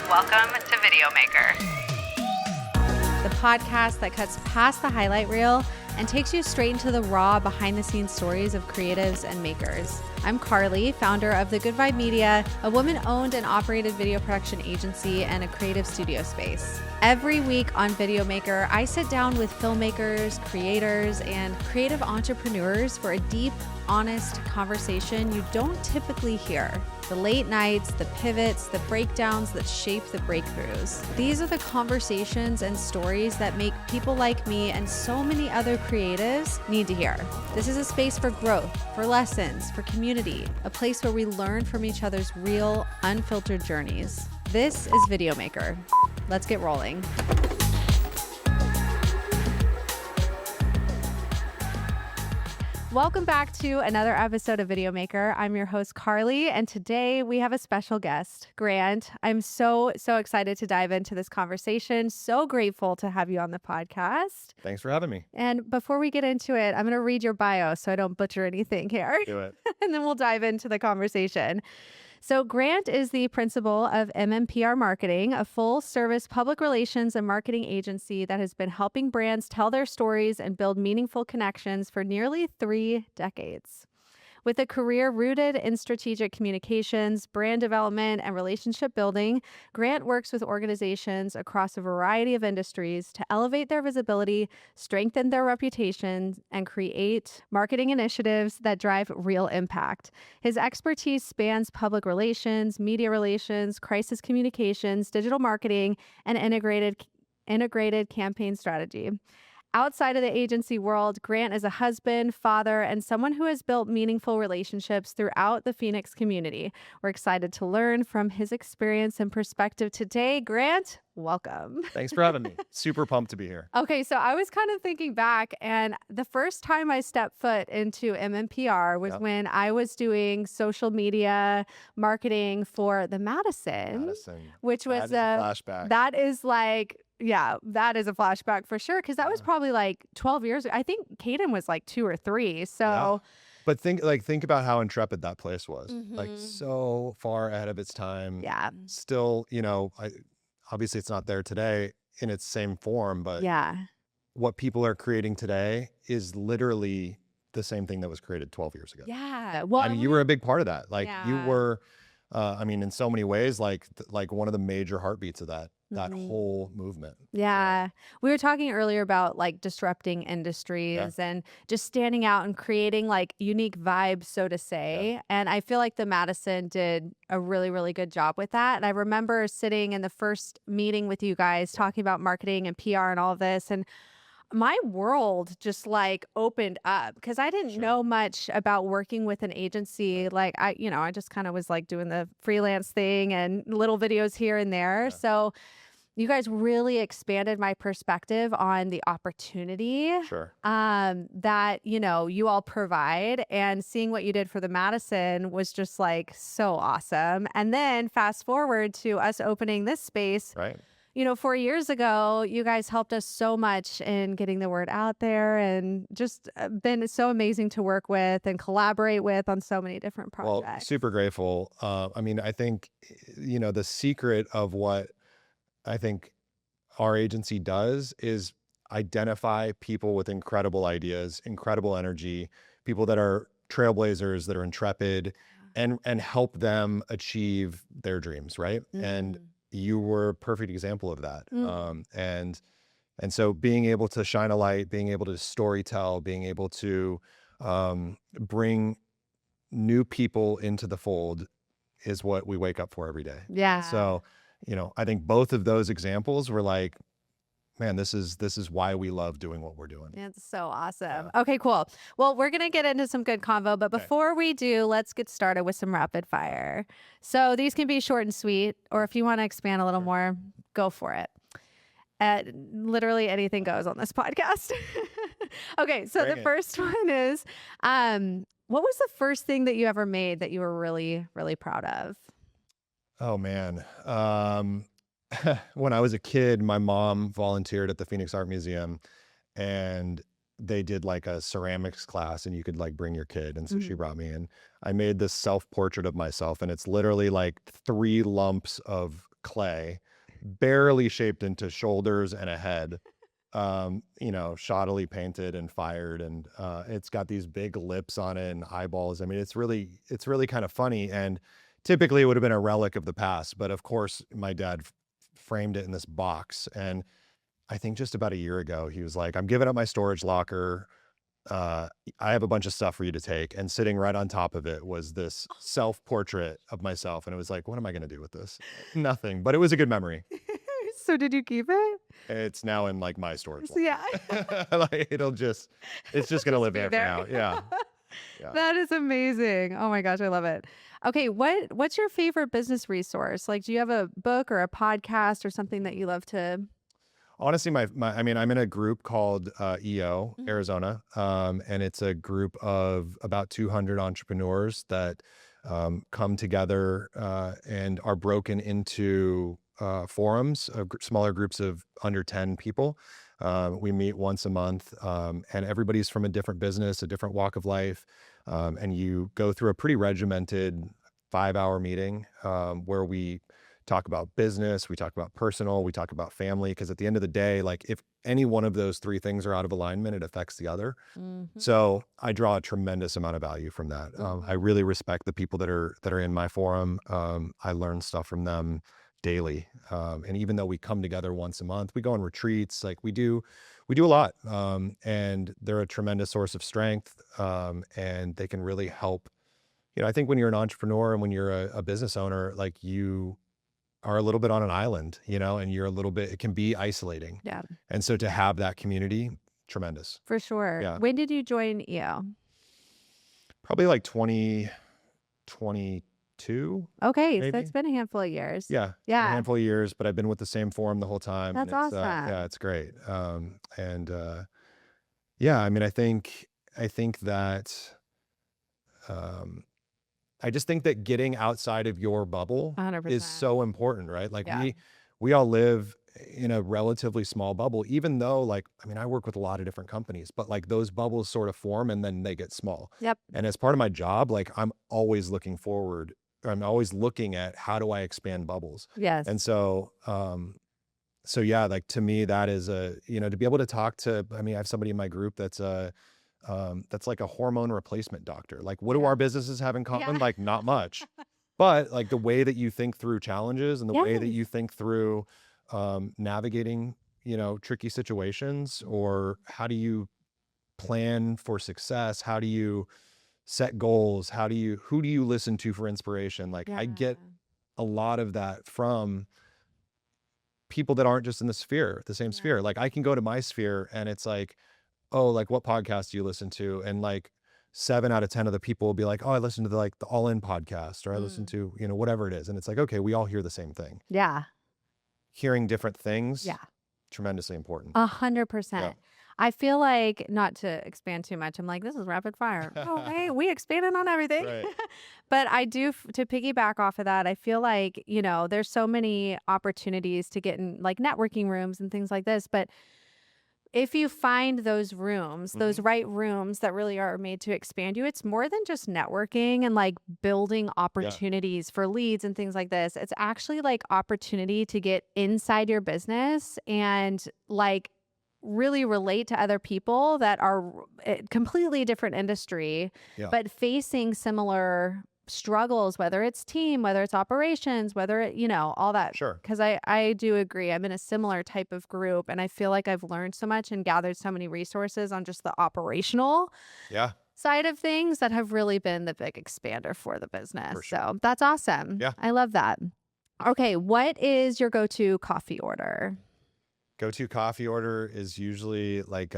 Welcome to Video Maker, the podcast that cuts past the highlight reel and takes you straight into the raw behind-the-scenes stories of creatives and makers. I'm Carly, founder of The Good Vibe Media, a woman-owned and operated video production agency and a creative studio space. Every week on Video Maker, I sit down with filmmakers, creators, and creative entrepreneurs for a deep, honest conversation you don't typically hear. The late nights, the pivots, the breakdowns that shape the breakthroughs. These are the conversations and stories that make people like me and so many other creatives need to hear. This is a space for growth, for lessons, for community, a place where we learn from each other's real, unfiltered journeys. This is Video Maker. Let's get rolling. Welcome back to another episode of Video Maker. I'm your host, Carly, and today we have a special guest, Grant. I'm so excited to dive into this conversation. So grateful to have you on the podcast. Thanks for having me. And before we get into it, I'm going to read your bio so I don't butcher anything here. Do it. And then we'll dive into the conversation. So Grant is the principal of MMPR Marketing, a full-service public relations and marketing agency that has been helping brands tell their stories and build meaningful connections for nearly 3 decades. With a career rooted in strategic communications, brand development, and relationship building, Grant works with organizations across a variety of industries to elevate their visibility, strengthen their reputations, and create marketing initiatives that drive real impact. His expertise spans public relations, media relations, crisis communications, digital marketing, and integrated campaign strategy. Outside of the agency world, Grant is a husband, father, and someone who has built meaningful relationships throughout the Phoenix community. We're excited to learn from his experience and perspective today. Grant, welcome. Thanks for having me. Super pumped to be here. Okay, so I was kind of thinking back, and the first time I stepped foot into MMPR was when I was doing social media marketing for the Madison. Which was a flashback. That is like... Yeah, that is a flashback for sure, because that was probably like 12 years ago. I think Caden was like 2 or 3. So, yeah. But think about how intrepid that place was. Like so far ahead of its time. Yeah. Still, obviously it's not there today in its same form, but what people are creating today is literally the same thing that was created 12 years ago. Yeah. Well, I mean, you were a big part of that. Like you were, in so many ways, like one of the major heartbeats of that whole movement. Yeah. We were talking earlier about like disrupting industries and just standing out and creating like unique vibes, so to say. Yeah. And I feel like the Madison did a really, really good job with that. And I remember sitting in the first meeting with you guys talking about marketing and PR and all of this. And my world just like opened up because I didn't know much about working with an agency. Like I just kind of was like doing the freelance thing and little videos here and there. Yeah. So you guys really expanded my perspective on the opportunity that, you all provide, and seeing what you did for the Madison was just like so awesome. And then fast forward to us opening this space. Right. 4 years ago, you guys helped us so much in getting the word out there, and just been so amazing to work with and collaborate with on so many different projects. Well, super grateful. I think, the secret of what I think our agency does is identify people with incredible ideas, incredible energy, people that are trailblazers, that are intrepid, and help them achieve their dreams, right? And you were a perfect example of that. And so being able to shine a light, being able to storytell, being able to bring new people into the fold is what we wake up for every day. Yeah. So, I think both of those examples were like, man, this is why we love doing what we're doing. It's so awesome. Yeah. Okay, cool. Well, we're going to get into some good convo, but before we do, let's get started with some rapid fire. So these can be short and sweet, or if you want to expand a little more, go for it. Literally anything goes on this podcast. Okay, so the first one is, what was the first thing that you ever made that you were really, really proud of? Oh, man. When I was a kid, my mom volunteered at the Phoenix Art Museum, and they did like a ceramics class, and you could like bring your kid. And so she brought me in. I made this self-portrait of myself, and it's literally like 3 lumps of clay, barely shaped into shoulders and a head, shoddily painted and fired. And it's got these big lips on it and eyeballs. I mean, it's really kind of funny. And typically it would have been a relic of the past. But of course, my dad framed it in this box. And I think just about a year ago, he was like, I'm giving up my storage locker. I have a bunch of stuff for you to take. And sitting right on top of it was this self-portrait of myself. And it was like, what am I going to do with this? Nothing, but it was a good memory. So did you keep it? It's now in like my storage So, yeah. like it's just going to live Be there for there. now. Yeah. Yeah. That is amazing. Oh my gosh, I love it. Okay, what's your favorite business resource? Like, do you have a book or a podcast or something that you love to? Honestly, I mean, I'm in a group called EO Mhm. Arizona, and it's a group of about 200 entrepreneurs that come together and are broken into forums of smaller groups of under 10 people. We meet once a month, and everybody's from a different business, a different walk of life, and you go through a pretty regimented 5-hour meeting where we talk about business, we talk about personal, we talk about family, because at the end of the day, like if any one of those three things are out of alignment, it affects the other. Mhm. So I draw a tremendous amount of value from that. I really respect the people that are in my forum. I learn stuff from them daily. And even though we come together once a month, we go on retreats, like we do a lot. And they're a tremendous source of strength. And they can really help. I think when you're an entrepreneur and when you're a business owner, like you are a little bit on an island, and it can be isolating. Yeah, And so to have that community, tremendous. for sure. Yeah. When did you join EO? Probably like 2022. Okay, so Maybe. it's been a handful of years. Yeah. A Yeah. handful of years, but I've been with the same forum the whole time. That's and it's, awesome. yeah, it's great. Yeah, I mean, I think that, I just think that getting outside of your bubble 100%. is so important, right? Like Yeah. we all live in a relatively small bubble, even though like, I mean, I work with a lot of different companies, but like those bubbles sort of form and then they get small. Yep. And as part of my job, like I'm always looking at how do I expand bubbles? Yes. And so, yeah, like to me, that is to be able to talk to, I mean, I have somebody in my group that's like a hormone replacement doctor. Like, what do Yeah. our businesses have in common? Yeah. Like, not much. But like the way that you think through challenges and the way that Yes. you think through navigating, tricky situations, or how do you plan for success? How do you set goals? Who do you listen to for inspiration? Like I get a lot of that from people that aren't just in the same Yeah. sphere. Like I can go to my sphere and it's like, oh, like what podcast do you listen to? And like 7 out of 10 of the people will be like, oh, I listen to the All In podcast, or I listen to, whatever it is. And it's like, okay, we all hear the same thing. Yeah. Hearing different things, Yeah. tremendously important. 100%. Yeah. I feel like, not to expand too much, I'm like, this is rapid fire. Oh, hey, we expanded on everything. Right. But I do, to piggyback off of that, I feel like, there's so many opportunities to get in like networking rooms and things like this. But if you find those rooms, those right rooms that really are made to expand you, it's more than just networking and like building opportunities for leads and things like this. It's actually like opportunity to get inside your business and like really relate to other people that are completely different industry, but facing similar struggles, whether it's team, whether it's operations, whether it, all that. Sure. Because I do agree. I'm in a similar type of group and I feel like I've learned so much and gathered so many resources on just the operational side of things that have really been the big expander for the business. For sure. So that's awesome. Yeah. I love that. Okay. What is your go-to coffee order? Go-to coffee order is usually like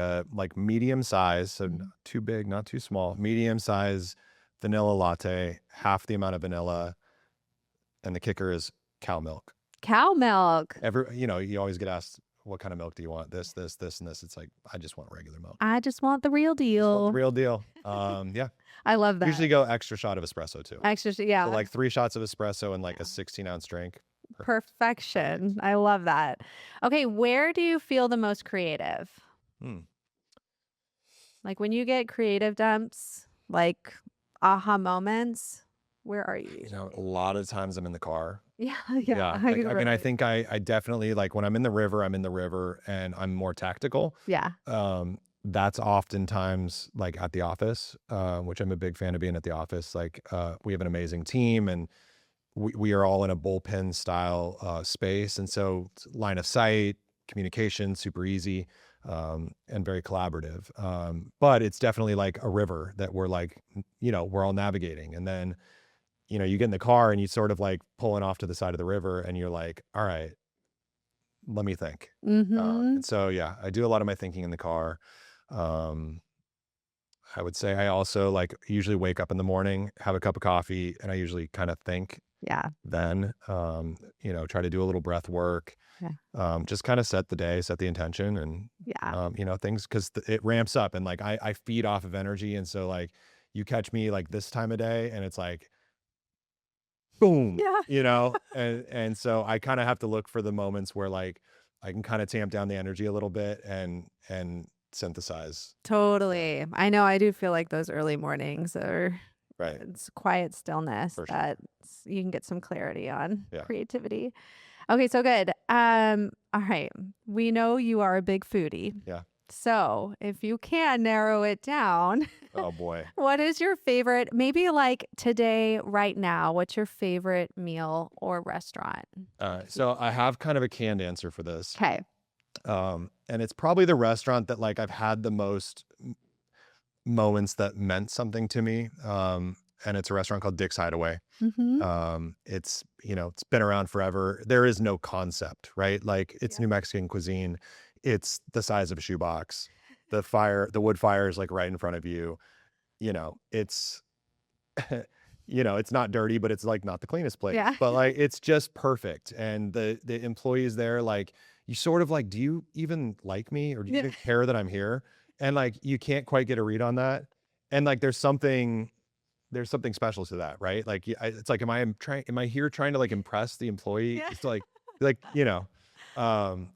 medium size, so not too big, not too small, medium size vanilla latte, half the amount of vanilla, and the kicker is cow milk. Cow milk. You always get asked, what kind of milk do you want? This, and this. It's like, I just want regular milk. I just want the real deal. Real deal. Yeah. I love that. Usually go extra shot of espresso too. Extra, yeah. So like 3 shots of espresso and like a 16-ounce drink. Perfection. I love that. Okay, where do you feel the most creative? Like when you get creative dumps, like aha moments, where are you? A lot of times I'm in the car. Yeah, Yeah. I Like, can I mean, I relate. think I definitely like when I'm in the river, and I'm more tactical. Yeah. That's oftentimes like at the office, which I'm a big fan of being at the office. Like, we have an amazing team and we are all in a bullpen style space. And so line of sight, communication, super easy, and very collaborative. But it's definitely like a river that we're like, we're all navigating. And then, you get in the car and you sort of like pulling off to the side of the river and you're like, all right, let me think. Mhm. And so, yeah, I do a lot of my thinking in the car. Um, I would say I also like usually wake up in the morning, have a cup of coffee, and I usually kind of think Yeah. then, try to do a little breath work, Yeah. just kind of set the day, set the intention and, Yeah. things because it ramps up and like I feed off of energy. And so like you catch me like this time of day and it's like, boom, Yeah. and so I kind of have to look for the moments where like I can kind of tamp down the energy a little bit and synthesize. Totally. I know I do feel like those early mornings are Right. it's quiet stillness For sure. that you can get some clarity on Yeah. creativity. Okay, so good. All right. We know you are a big foodie. Yeah. So, if you can narrow it down, Oh boy. what is your favorite, maybe like today, right now, what's your favorite meal or restaurant? So I have kind of a canned answer for this. Okay. And it's probably the restaurant that like I've had the most moments that meant something to me. And it's a restaurant called Dick's Hideaway. Mm-hmm. It's been around forever. There is no concept, right? Like it's Yeah. New Mexican cuisine. It's the size of a shoebox. The wood fire is like right in front of you. It's, it's not dirty, but it's like not the cleanest place, Yeah. but like, it's just perfect. And the employees there, like you sort of like, do you even like me or do you Yeah. even care that I'm here? And like, you can't quite get a read on that. And like, there's something special to that, right? Like, it's like, am I here trying to like impress the employee? Yeah. It's like, But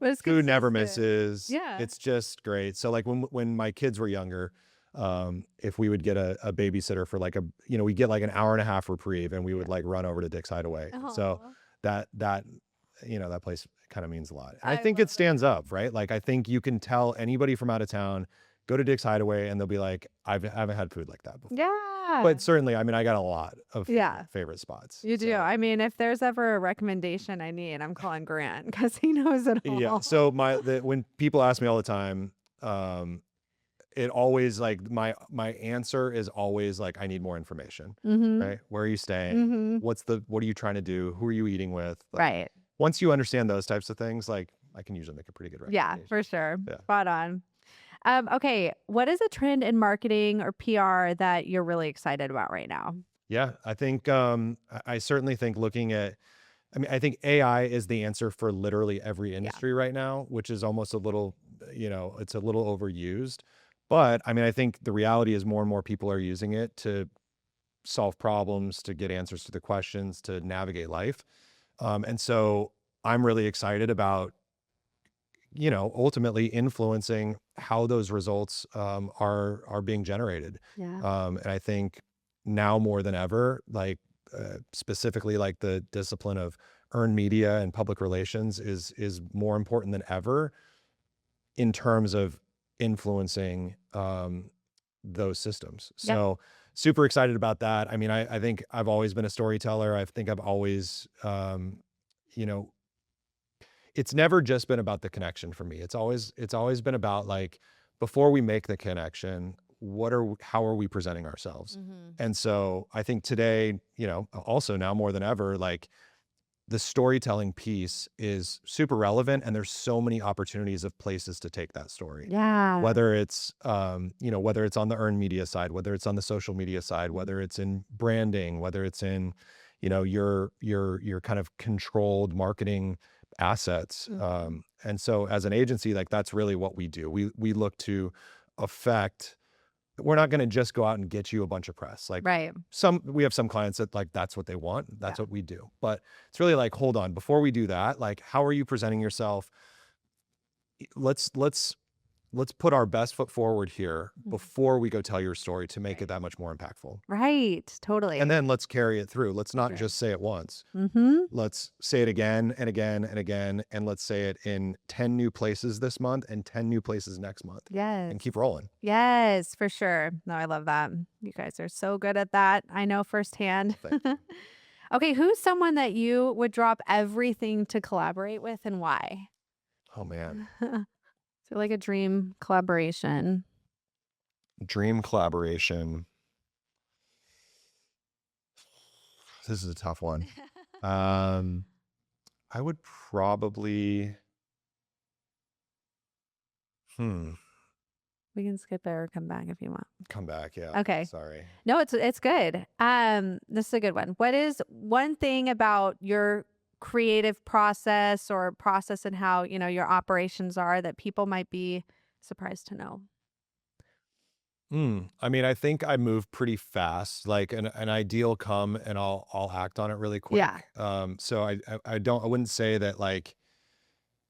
it's food never consistent. misses. Yeah. It's just great. So like when my kids were younger, if we would get a babysitter for like we'd get like an hour and a half reprieve and we would like run over to Dick's Hideaway. So Aw. that place kind of means a lot. And I I think love it stands up, right? Like I think you can tell anybody from out of town, go to Dick's Hideaway and they'll be like, I haven't had food like that before. Yeah. But certainly, I mean, I got a lot of Yeah. favorite spots. You do. So, I mean, if there's ever a recommendation I need, I'm calling Grant because he knows it all. yeah. So when people ask me all the time, it always like my answer is always like, I need more information, Mm-hmm. right? Where are you staying? Mm-hmm. What are you trying to do? Who are you eating with? Like, Right. once you understand those types of things, like I can usually make a pretty good Yeah, recommendation. for sure. Yeah. Spot on. Okay. What is a trend in marketing or PR that you're really excited about right now? Yeah, I think I certainly think I think AI is the answer for literally every industry right now, which is almost a little, it's a little overused. But I mean, I think the reality is more and more people are using it to solve problems, to get answers to the questions, to navigate life. And so I'm really excited about, ultimately influencing how those results are being generated. Yeah. And I think now more than ever, like specifically like the discipline of earned media and public relations is more important than ever in terms of influencing those systems. Yep. So super excited about that. I mean, I think I've always been a storyteller. I think I've always, it's never just been about the connection for me. It's always been about like, before we make the connection, how are we presenting ourselves? Mm-hmm. And so I think today, also now more than ever, like the storytelling piece is super relevant and there's so many opportunities of places to take that story. Yeah. Whether it's, whether it's on the earned media side, whether it's on the social media side, whether it's in branding, whether it's in, your kind of controlled marketing assets. Mhm. And so as an agency, like that's really what we do. We look to affect. We're not going to just go out and get you a bunch of press. Like Right. we have some clients that like, that's what they want. That's Yeah. what we do. But it's really like, hold on, before we do that, like, how are you presenting yourself? Let's let's put our best foot forward here Mhm. before we go tell your story to make Right. it that much more impactful. Right. Totally. And then let's carry it through. Let's not Sure. just say it once. Mm-hmm. Let's say it again and again and again. And let's say it in 10 new places this month and 10 new places next month Yes. and keep rolling. Yes, for sure. No, I love that. You guys are so good at that. I know firsthand. Thank you. Okay, who's someone that you would drop everything to collaborate with and why? Oh, man. So like a dream collaboration. Dream collaboration. This is a tough one. I would probably, We can skip it or come back if you want. come back. Yeah. Okay. Sorry. No, it's good. This is a good one. What is one thing about your creative process or process and how, your operations are that people might be surprised to know? I mean, I think I move pretty fast. Like an idea will come and I'll act on it really quick. Yeah. So I wouldn't say that like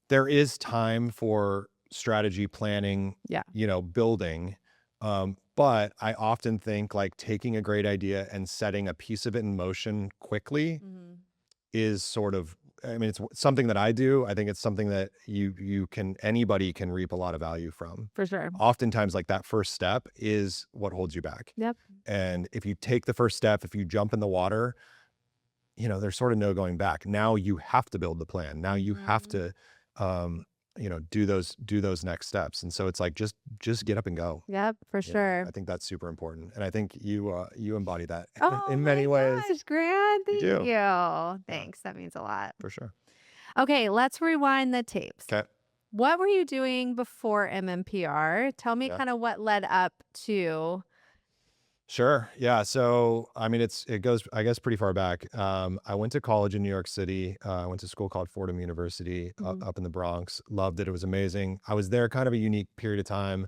there is time for strategy planning, Yeah. building. But I often think like taking a great idea and setting a piece of it in motion quickly Mhm. is sort of, I mean, it's something that I do. I think it's something that anybody can reap a lot of value from. For sure. Oftentimes, like that first step is what holds you back. Yep. And if you take the first step, if you jump in the water, there's sort of no going back. Now you have to build the plan. Now you have to, do those next steps. And so it's like, just get up and go. Yep, for sure. I think that's super important. And I think you embody that Oh in many ways. Gosh, Grant, thank do. you. Thanks. That means a lot. For sure. Okay, let's rewind the tapes. Okay. What were you doing before MMPR? Tell me Yeah. kind of what led up to. Sure. Yeah. So, I mean, it goes, I guess, pretty far back. I went to college in New York City. I went to school called Fordham University up in the Bronx. Loved it. It was amazing. I was there kind of a unique period of time.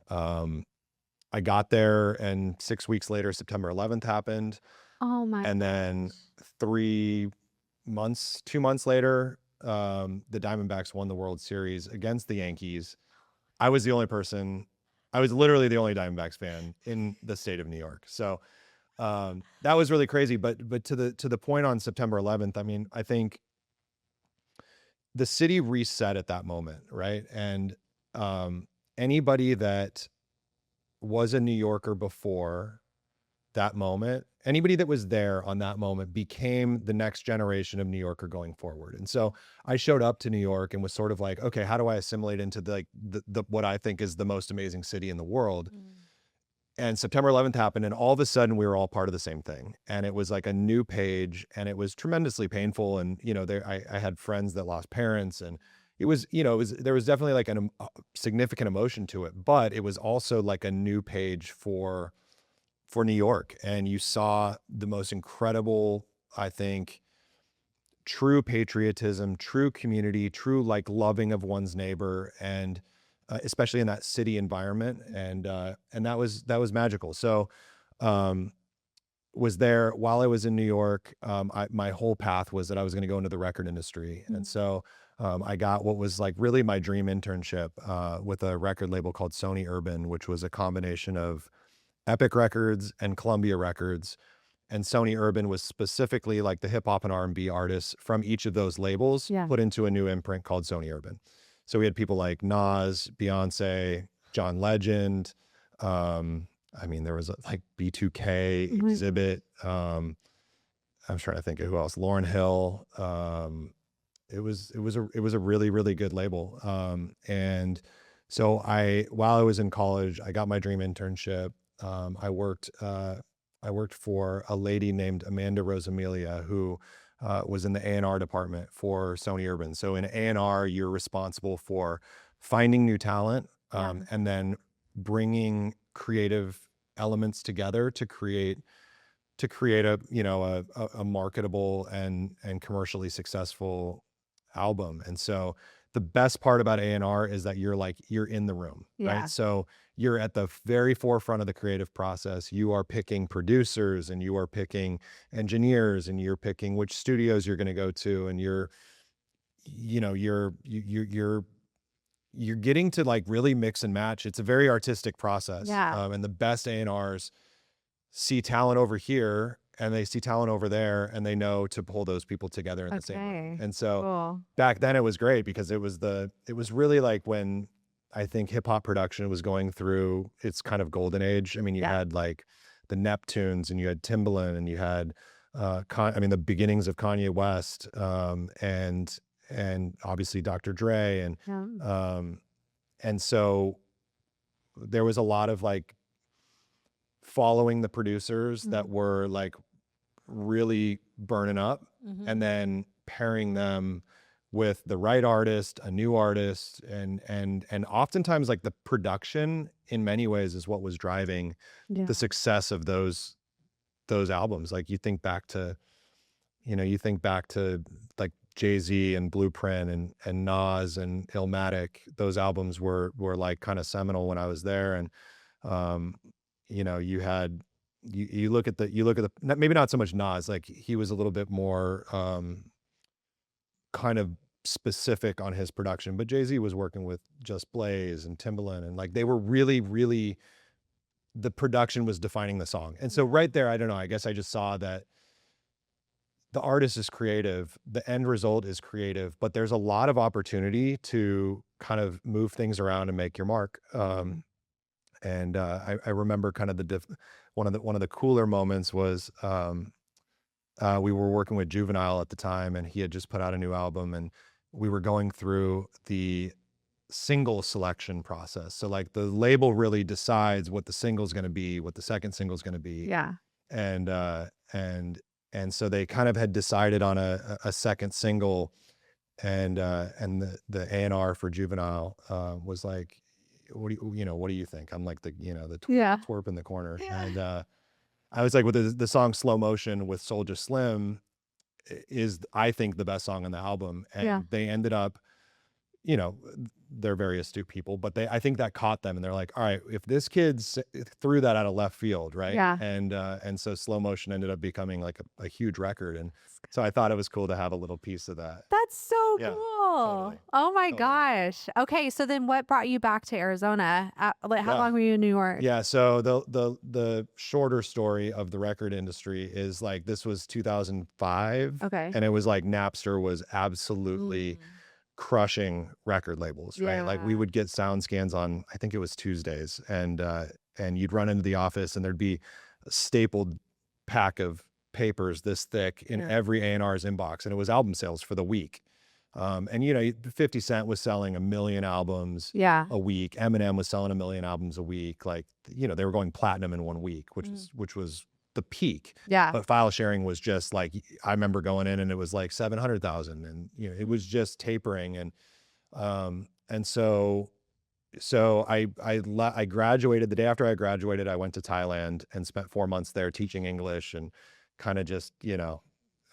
I got there and 6 weeks later, September 11th happened. Oh my And then gosh. 2 months later, the Diamondbacks won the World Series against the Yankees. I was literally the only Diamondbacks fan in the state of New York. So that was really crazy. But to the point on September 11th, I mean, I think the city reset at that moment, right? And anybody that was a New Yorker before that moment, anybody that was there on that moment became the next generation of New Yorker going forward. And so I showed up to New York and was sort of like, okay, how do I assimilate into the what I think is the most amazing city in the world? And September 11th happened, and all of a sudden we were all part of the same thing. And it was like a new page, and it was tremendously painful. And, I had friends that lost parents, and it was, there was definitely like a significant emotion to it, but it was also like a new page for New York. And you saw the most incredible, I think, true patriotism, true community, true like loving of one's neighbor, and especially in that city environment. And that was magical. So was there while I was in New York. My whole path was that I was going to go into the record industry. And so I got what was like really my dream internship with a record label called Sony Urban, which was a combination of Epic Records and Columbia Records. And Sony Urban was specifically like the hip hop and R&B artists from each of those labels put into a new imprint called Sony Urban. So we had people like Nas, Beyonce, John Legend. I mean, there was like B2K, Exhibit. I'm trying to think of who else. Lauryn Hill. It was a really, really good label. And so while I was in college, I got my dream internship. I worked for a lady named Amanda Rosamilia, who was in the A&R department for Sony Urban. So in A&R, you're responsible for finding new talent and then bringing creative elements together to create a marketable and commercially successful album. And so the best part about A&R is that you're in the room, right? So you're at the very forefront of the creative process. You are picking producers, and you are picking engineers, and you're picking which studios you're going to go to, and you're you're getting to like really mix and match. It's a very artistic process. Yeah. And the best A&Rs see talent over here and they see talent over there, and they know to pull those people together in the same room. Okay. And so Cool. back then it was great because it was really like when I think hip hop production was going through its kind of golden age. I mean, you Yeah. had like the Neptunes, and you had Timbaland, and you had the beginnings of Kanye West, and obviously Dr. Dre, Yeah. and so there was a lot of like following the producers that were like really burning up, Mhm. and then pairing them with the right artist, a new artist, and oftentimes like the production in many ways is what was driving Yeah. the success of those albums. Like you think back to like Jay-Z and Blueprint and Nas and Illmatic. Those albums were like kind of seminal when I was there. And you had you look at the maybe not so much Nas, like he was a little bit more kind of specific on his production, but Jay-Z was working with Just Blaze and Timbaland, and like they were really, the production was defining the song. And so right there, I don't know, I guess I just saw that the artist is creative, the end result is creative, but there's a lot of opportunity to kind of move things around and make your mark. And I remember kind of one of the cooler moments was we were working with Juvenile at the time, and he had just put out a new album, and we were going through the single selection process. So like the label really decides what the single's going to be, what the second single's going to be. Yeah. And so they kind of had decided on a second single, and the A&R for Juvenile was like, what do you think? I'm like the Yeah. twerp in the corner. Yeah. And I was like, with the song Slow Motion with Soulja Slim is, I think, the best song on the album. And Yeah. they ended up, they're very astute people, but I think that caught them, and they're like, all right, if this kid threw that out of left field, right? Yeah. And so Slow Motion ended up becoming like a huge record. And so I thought it was cool to have a little piece of that. That's so Yeah, cool. totally. Oh my Totally. gosh. Okay, so then what brought you back to Arizona? How Yeah. long were you in New York? Yeah, so the shorter story of the record industry is like, this was 2005. Okay. And it was like Napster was absolutely crushing record labels, right? Like we Yeah. would get sound scans on, I think it was Tuesdays, and you'd run into the office and there'd be a stapled pack of papers this thick in Yeah. every A&R's inbox, and it was album sales for the week. And 50 Cent was selling 1 million albums Yeah. a week. Eminem was selling 1 million albums a week. Like, they were going platinum in 1 week, which was the peak. Yeah. But file sharing was just like, I remember going in and it was like 700,000, and it was just tapering. And so I graduated. The day after I graduated, I went to Thailand and spent 4 months there teaching English and kind of just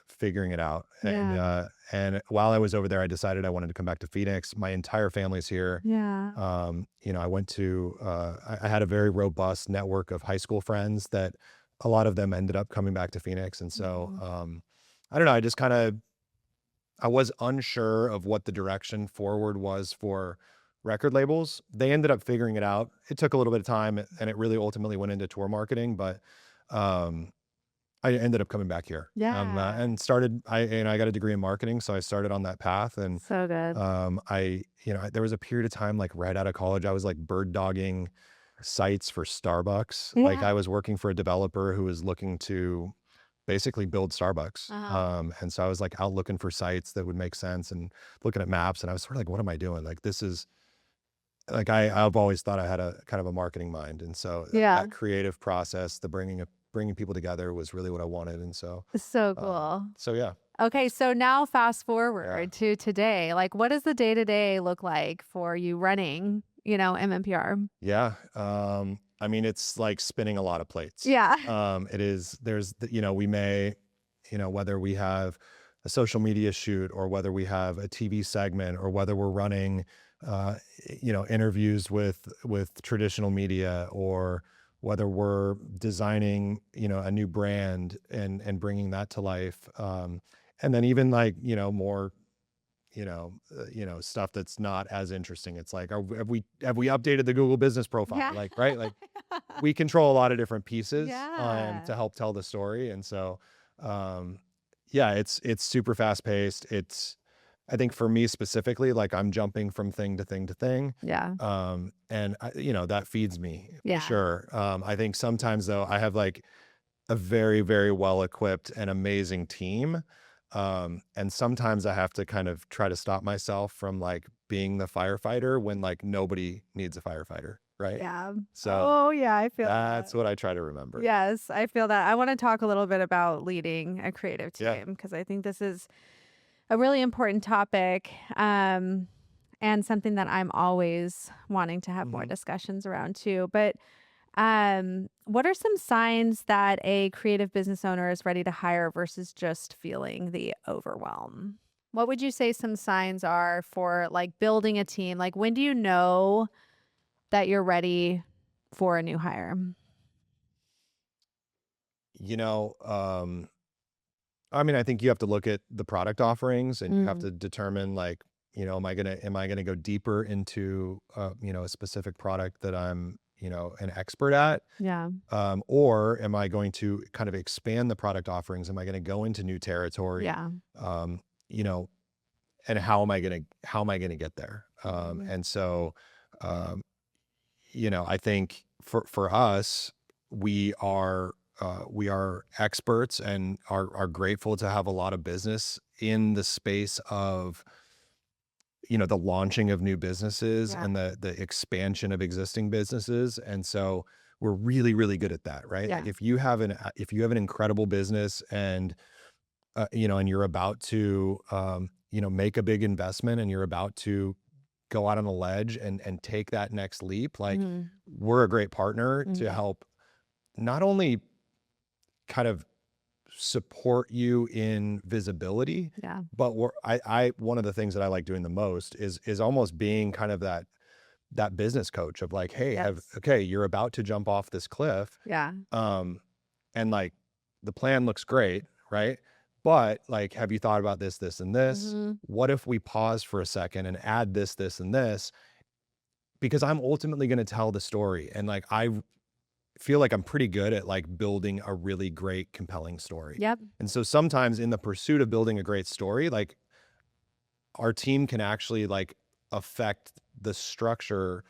figuring it out. Yeah. And while I was over there, I decided I wanted to come back to Phoenix. My entire family's here. Yeah. I went to I had a very robust network of high school friends that a lot of them ended up coming back to Phoenix. And so I don't know, I just kind of, I was unsure of what the direction forward was for record labels. They ended up figuring it out. It took a little bit of time, and it really ultimately went into tour marketing, but I ended up coming back here. Yeah. And started, I got a degree in marketing, so I started on that path. And So good. there was a period of time, like right out of college, I was like bird dogging sites for Starbucks. Yeah. Like I was working for a developer who was looking to basically build Starbucks. And so I was like out looking for sites that would make sense and looking at maps, and I was sort of like, what am I doing? Like, this is like, I've always thought I had a kind of a marketing mind. And so Yeah. that creative process, the bringing people together was really what I wanted. And so, So cool. so yeah. Okay, so now fast forward to today. Like, what does the day-to-day look like for you running, MMPR? Yeah. I mean, it's like spinning a lot of plates. Yeah. It is, we may, whether we have a social media shoot, or whether we have a TV segment, or whether we're running, interviews with traditional media, or whether we're designing, a new brand and bringing that to life. And then even like, more stuff that's not as interesting. It's like, have we updated the Google business profile? Yeah. Like, right? Like we control a lot of different pieces Yeah. to help tell the story. And so, yeah, it's super fast paced. I think for me specifically, like I'm jumping from thing to thing to thing. Yeah. And that feeds me Yeah. for sure. I think sometimes though, I have like a very, very well equipped and amazing team. And sometimes I have to kind of try to stop myself from like being the firefighter when like nobody needs a firefighter. Right. Yeah. So Oh, yeah. I feel that's that. what I try to remember. Yes, I feel that. I want to talk a little bit about leading a creative Yeah. team because I think this is a really important topic, and something that I'm always wanting to have more discussions around too. But what are some signs that a creative business owner is ready to hire versus just feeling the overwhelm? What would you say some signs are for like building a team? Like when do you know that you're ready for a new hire? I mean, I think you have to look at the product offerings and you have to determine like, am I gonna go deeper into a specific product that I'm an expert at? Yeah. Or am I going to kind of expand the product offerings? Am I going to go into new territory? Yeah. And how am I gonna get there? And so, I think for us, we are experts and are grateful to have a lot of business in the space of the launching of new businesses and the expansion of existing businesses. And so we're really, really good at that, right? Yeah. Like if you have an incredible business and and you're about to make a big investment and you're about to go out on a ledge and take that next leap, like we're a great partner to help not only kind of support you in visibility, Yeah. but I one of the things that I like doing the most is almost being kind of that business coach of like, hey, okay, you're about to jump off this cliff. Yeah. And like the plan looks great, right? But like, have you thought about this, this, and this? What if we pause for a second and add this, this, and this? Because I'm ultimately going to tell the story. And like, I feel like I'm pretty good at like building a really great, compelling story. Yep. And so sometimes in the pursuit of building a great story, like our team can actually like affect the structure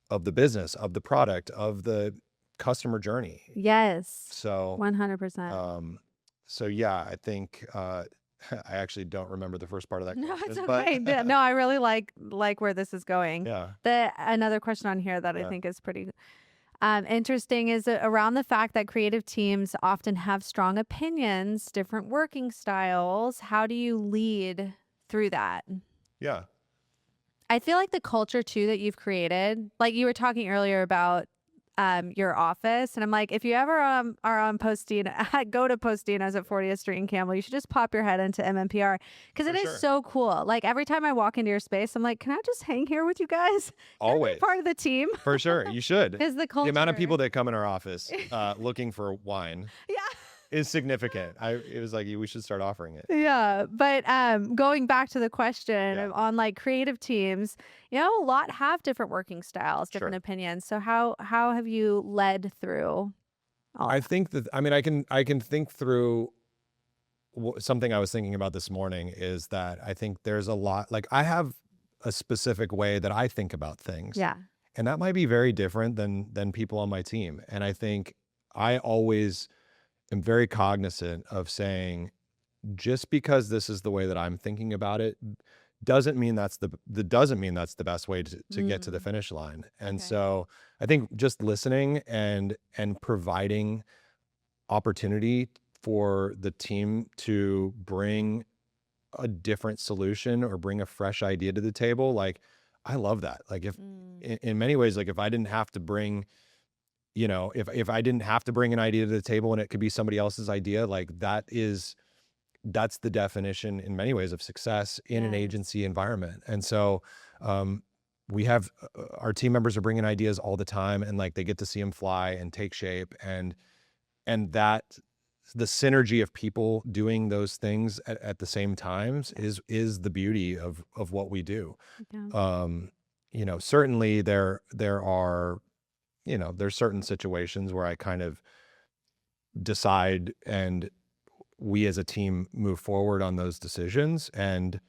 of the business, of the product, of the customer journey. Yes. So 100%. So yeah, I think I actually don't remember the first part of that No, question. it's okay. No, I really like where this is going. Yeah. Another question on here that I Yeah. think is pretty interesting is around the fact that creative teams often have strong opinions, different working styles. How do you lead through that? Yeah. I feel like the culture too that you've created, like you were talking earlier about your office, and I'm like, if you ever are on Postina, go to Postina's at 40th Street in Campbell. You should just pop your head into MMPR because it is so cool. Like every time I walk into your space, I'm like, can I just hang here with you guys? Always part of the team. For sure, you should. Is the culture. The amount of people that come in our office looking for wine. Yeah. Is significant. It was like we should start offering it. Yeah, but going back to the question on like creative teams, a lot have different working styles, different opinions. So how have you led through all I think that I can think through something I was thinking about this morning is that I think there's a lot, like I have a specific way that I think about things. Yeah. And that might be very different than people on my team. And I think I always am very cognizant of saying, just because this is the way that I'm thinking about it, doesn't mean that's the best way to get to the finish line. And so I think just listening and providing opportunity for the team to bring a different solution or bring a fresh idea to the table, like I love that. Like if in many ways, like if I didn't have to bring if I didn't have to bring an idea to the table and it could be somebody else's idea, like that's the definition in many ways of success in an agency environment. And so we have our team members are bringing ideas all the time and like they get to see them fly and take shape and that the synergy of people doing those things at the same times is the beauty of what we do. Yeah. Certainly there are, there's certain situations where I kind of decide and we as a team move forward on those decisions, and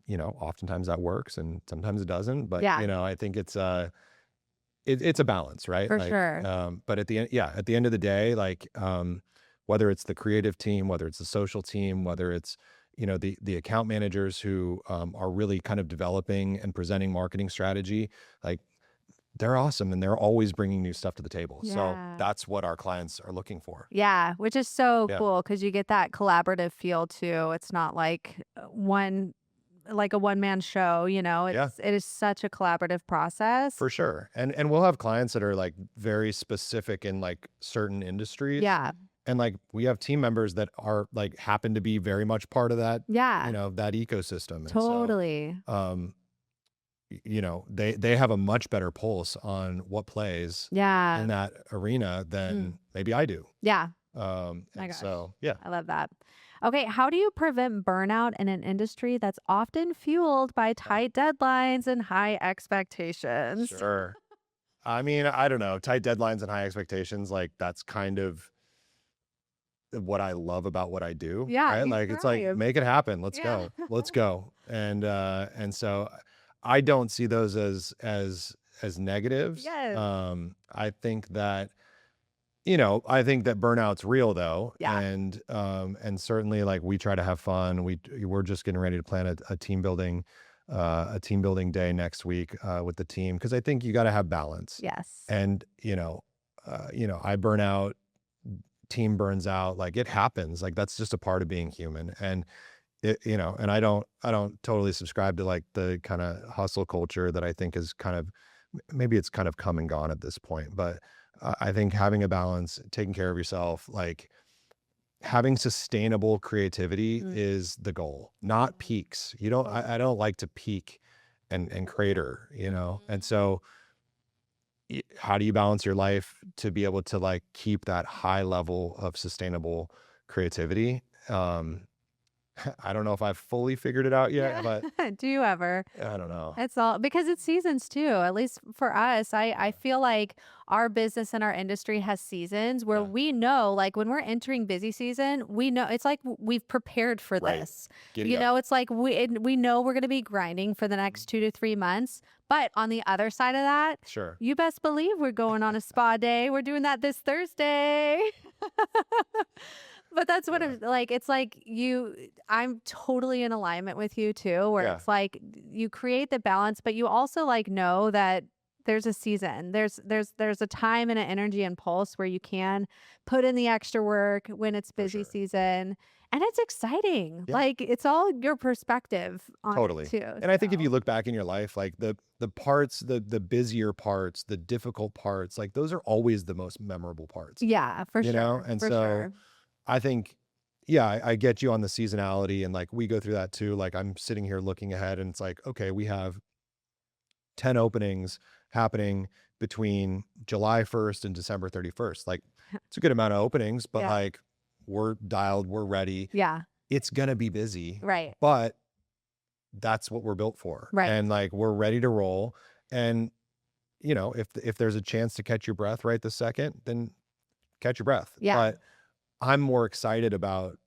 oftentimes that works and sometimes it doesn't, but Yeah. I think it's it's a balance, right? For Like, sure. but at the end of the day, like, whether it's the creative team, whether it's the social team, whether it's, the account managers who are really kind of developing and presenting marketing strategy, like they're awesome and they're always bringing new stuff to the table. So Yeah. that's what our clients are looking for. Yeah, which is so Yeah, cool because you get that collaborative feel too. It's not like like a one man show, yeah, it is such a collaborative process. for sure. And we'll have clients that are like very specific in like certain industries. Yeah. And like we have team members that are like happen to be very much part of that, Yeah. that ecosystem. And so Totally. they have a much better pulse on what plays Yeah. in that arena than maybe I do. Yeah. My My gosh. So yeah. I love that. Okay, how do you prevent burnout in an industry that's often fueled by tight deadlines and high expectations? Sure. I mean, I don't know, tight deadlines and high expectations, like that's kind of what I love about what I do, Yeah, right? you Like it's like, thrive. make it happen. Let's Yeah. go. Let's go. And so I don't see those as negatives. Yes. I think that burnout's real though. Yeah. And certainly like we try to have fun. We're just getting ready to plan a team building day next week with the team, because I think you got to have balance. Yes. And I burn out, team burns out, like it happens, like that's just a part of being human. And and I don't totally subscribe to like the kind of hustle culture that I think is kind of, maybe it's kind of come and gone at this point, but I think having a balance, taking care of yourself, like having sustainable creativity is the goal, not peaks. I don't like to peak and crater, and so how do you balance your life to be able to like keep that high level of sustainable creativity? I don't know if I've fully figured it out yet, but Do you ever? I don't know. It's all because it's seasons too. At least for us, I feel like our business and our industry has seasons where Yeah. we know, like when we're entering busy season, we know it's like we've prepared for Right. this. Giddy up. It's like we know we're going to be grinding for the next 2 to 3 months. But on the other side of that, Sure. you best believe we're going on a spa day. We're doing that this Thursday. But that's what Yeah. I'm like. It's like I'm totally in alignment with you too, where Yeah. it's like you create the balance, but you also like know that there's a season. There's a time and an energy and pulse where you can put in the extra work when it's For busy sure. season. And it's exciting. Yeah. Like it's all your perspective on Totally. it too. And I think if So, you look back in your life, like the parts, the busier parts, the difficult parts, like those are always the most memorable parts. yeah, for You know? sure. And For so sure. I think, yeah, I get you on the seasonality, and like we go through that too. Like I'm sitting here looking ahead and it's like, okay, we have 10 openings happening between July 1st and December 31st. Like it's a good amount of openings, but Yeah. like we're dialed, we're ready. Yeah. It's going to be busy, Right. but that's what we're built for. Right. And like we're ready to roll. And if there's a chance to catch your breath right this second, then catch your breath. Yeah. But I'm more excited about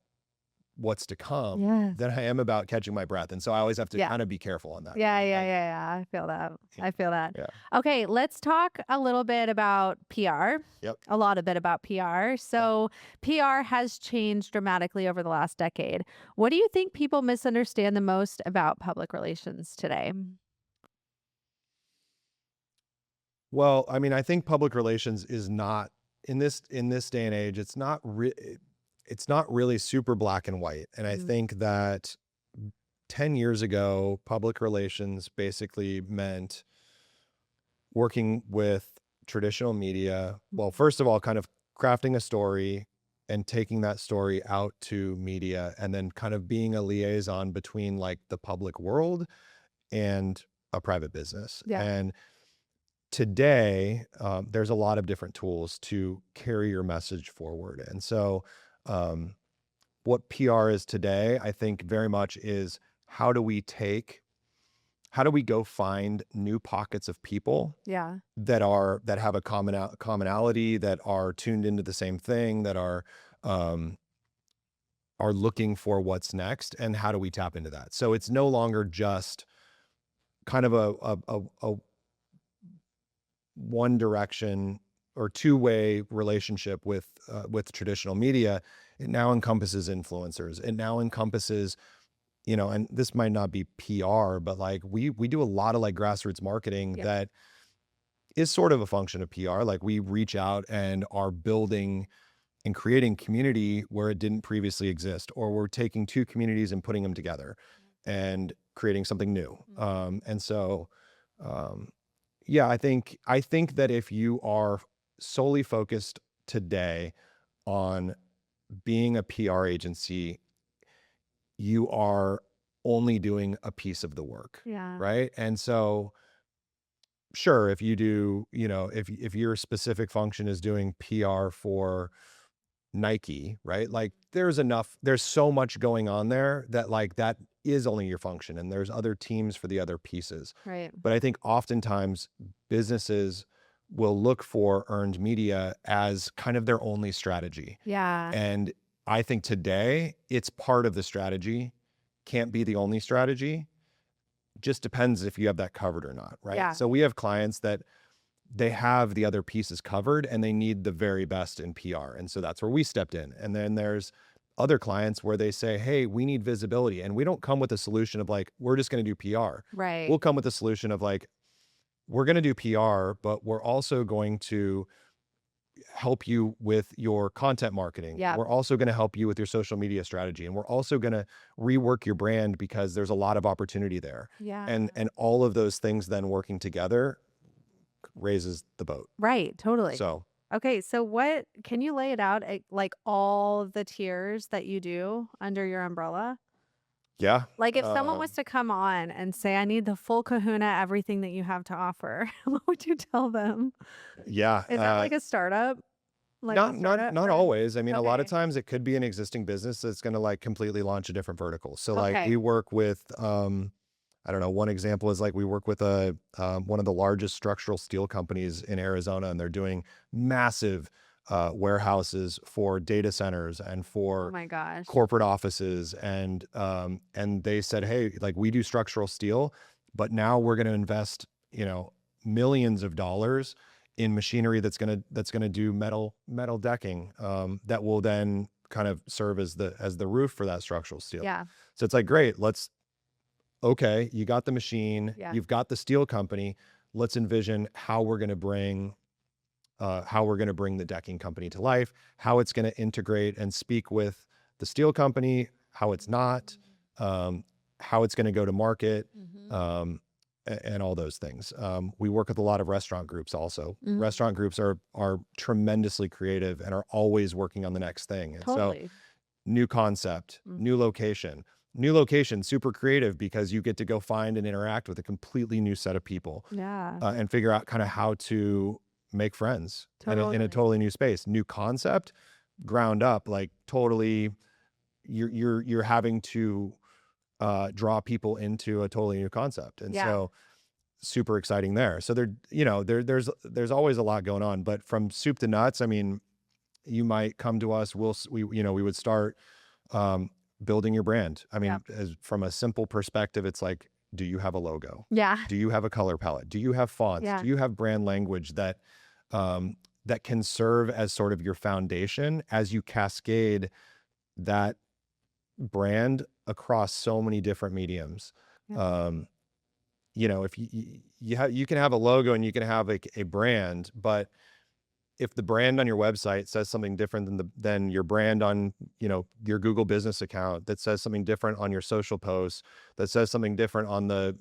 what's to come Yes. than I am about catching my breath. And so I always have to Yeah. kind of be careful on that. Yeah. I feel that. Yeah. I feel that. Yeah. Okay, let's talk a little bit about PR. Yep. A lot of bit about PR. So, PR has changed dramatically over the last decade. What do you think people misunderstand the most about public relations today? Well, I mean, I think public relations is not in this day and age, it's not really super black and white. And I Mm. think that 10 years ago, public relations basically meant working with traditional media. Well, first of all, kind of crafting a story and taking that story out to media, and then kind of being a liaison between like the public world and a private business. Yeah. And today, there's a lot of different tools to carry your message forward. And so What PR is today, I think very much is how do we go find new pockets of people Yeah. that have a commonality, that are tuned into the same thing, that are looking for what's next, and how do we tap into that? So it's no longer just kind of a one direction or two-way relationship with traditional media. It now encompasses influencers. It now encompasses, and this might not be PR, but like we do a lot of like grassroots marketing that is sort of a function of PR. Like we reach out and are building and creating community where it didn't previously exist, or we're taking two communities and putting them together and creating something new. And so, yeah, I think that if you are solely focused today on being a PR agency, you are only doing a piece of the work. Yeah. Right. And so, sure, if you do, if your specific function is doing PR for Nike, right? Like there's so much going on there that like that is only your function, and there's other teams for the other pieces. Right. But I think oftentimes businesses will look for earned media as kind of their only strategy. Yeah. And I think today it's part of the strategy, can't be the only strategy. Just depends if you have that covered or not, right? Yeah. So we have clients that they have the other pieces covered and they need the very best in PR. And so that's where we stepped in. And then there's other clients where they say, hey, we need visibility. And we don't come with a solution of like, we're just going to do PR. Right. We'll come with a solution of like, we're going to do PR, but we're also going to help you with your content marketing. Yeah. We're also going to help you with your social media strategy. And we're also going to rework your brand because there's a lot of opportunity there. Yeah. And all of those things then working together raises the boat. Right. Totally. So, okay. So what, can you lay it out, like all the tiers that you do under your umbrella? yeah. Like if someone was to come on and say, I need the full kahuna, everything that you have to offer, what would you tell them? Yeah. Is that like a startup? Like a startup not or- always. I mean, a lot of Okay. times it could be an existing business that's going to like completely launch a different vertical. So like Okay. we work with, I don't know, one example is like we work with one of the largest structural steel companies in Arizona, and they're doing massive warehouses for data centers and Oh for my gosh. corporate offices. And they said, hey, like we do structural steel, but now we're going to invest, millions of dollars in machinery that's going to do metal decking that will then kind of serve as the roof for that structural steel. Yeah. So it's like, great, okay, you got the machine, Yeah. you've got the steel company. Let's envision how we're going to bring the decking company to life, how it's going to integrate and speak with the steel company, how it's not, how it's going to go to market, and all those things. We work with a lot of restaurant groups also. Mhm. Restaurant groups are tremendously creative and are always working on the next thing. And so Totally. new concept, new location, super creative because you get to go find and interact with a completely new set of people Yeah. and figure out kind of how to make friends in a Totally. totally new space. New concept, ground up, like totally you're having to draw people into a totally new concept. And Yeah. so super exciting there. So there's always a lot going on, but from soup to nuts, I mean, you might come to us, we would start building your brand. I mean, from a simple perspective, it's like, do you have a logo? Yeah. Do you have a color palette? Do you have fonts? Yeah. Do you have brand language that can serve as sort of your foundation as you cascade that brand across so many different mediums? Yeah. If you can have a logo and you can have a brand, but if the brand on your website says something different than your brand on, your Google business account, that says something different on your social posts, that says something different on the,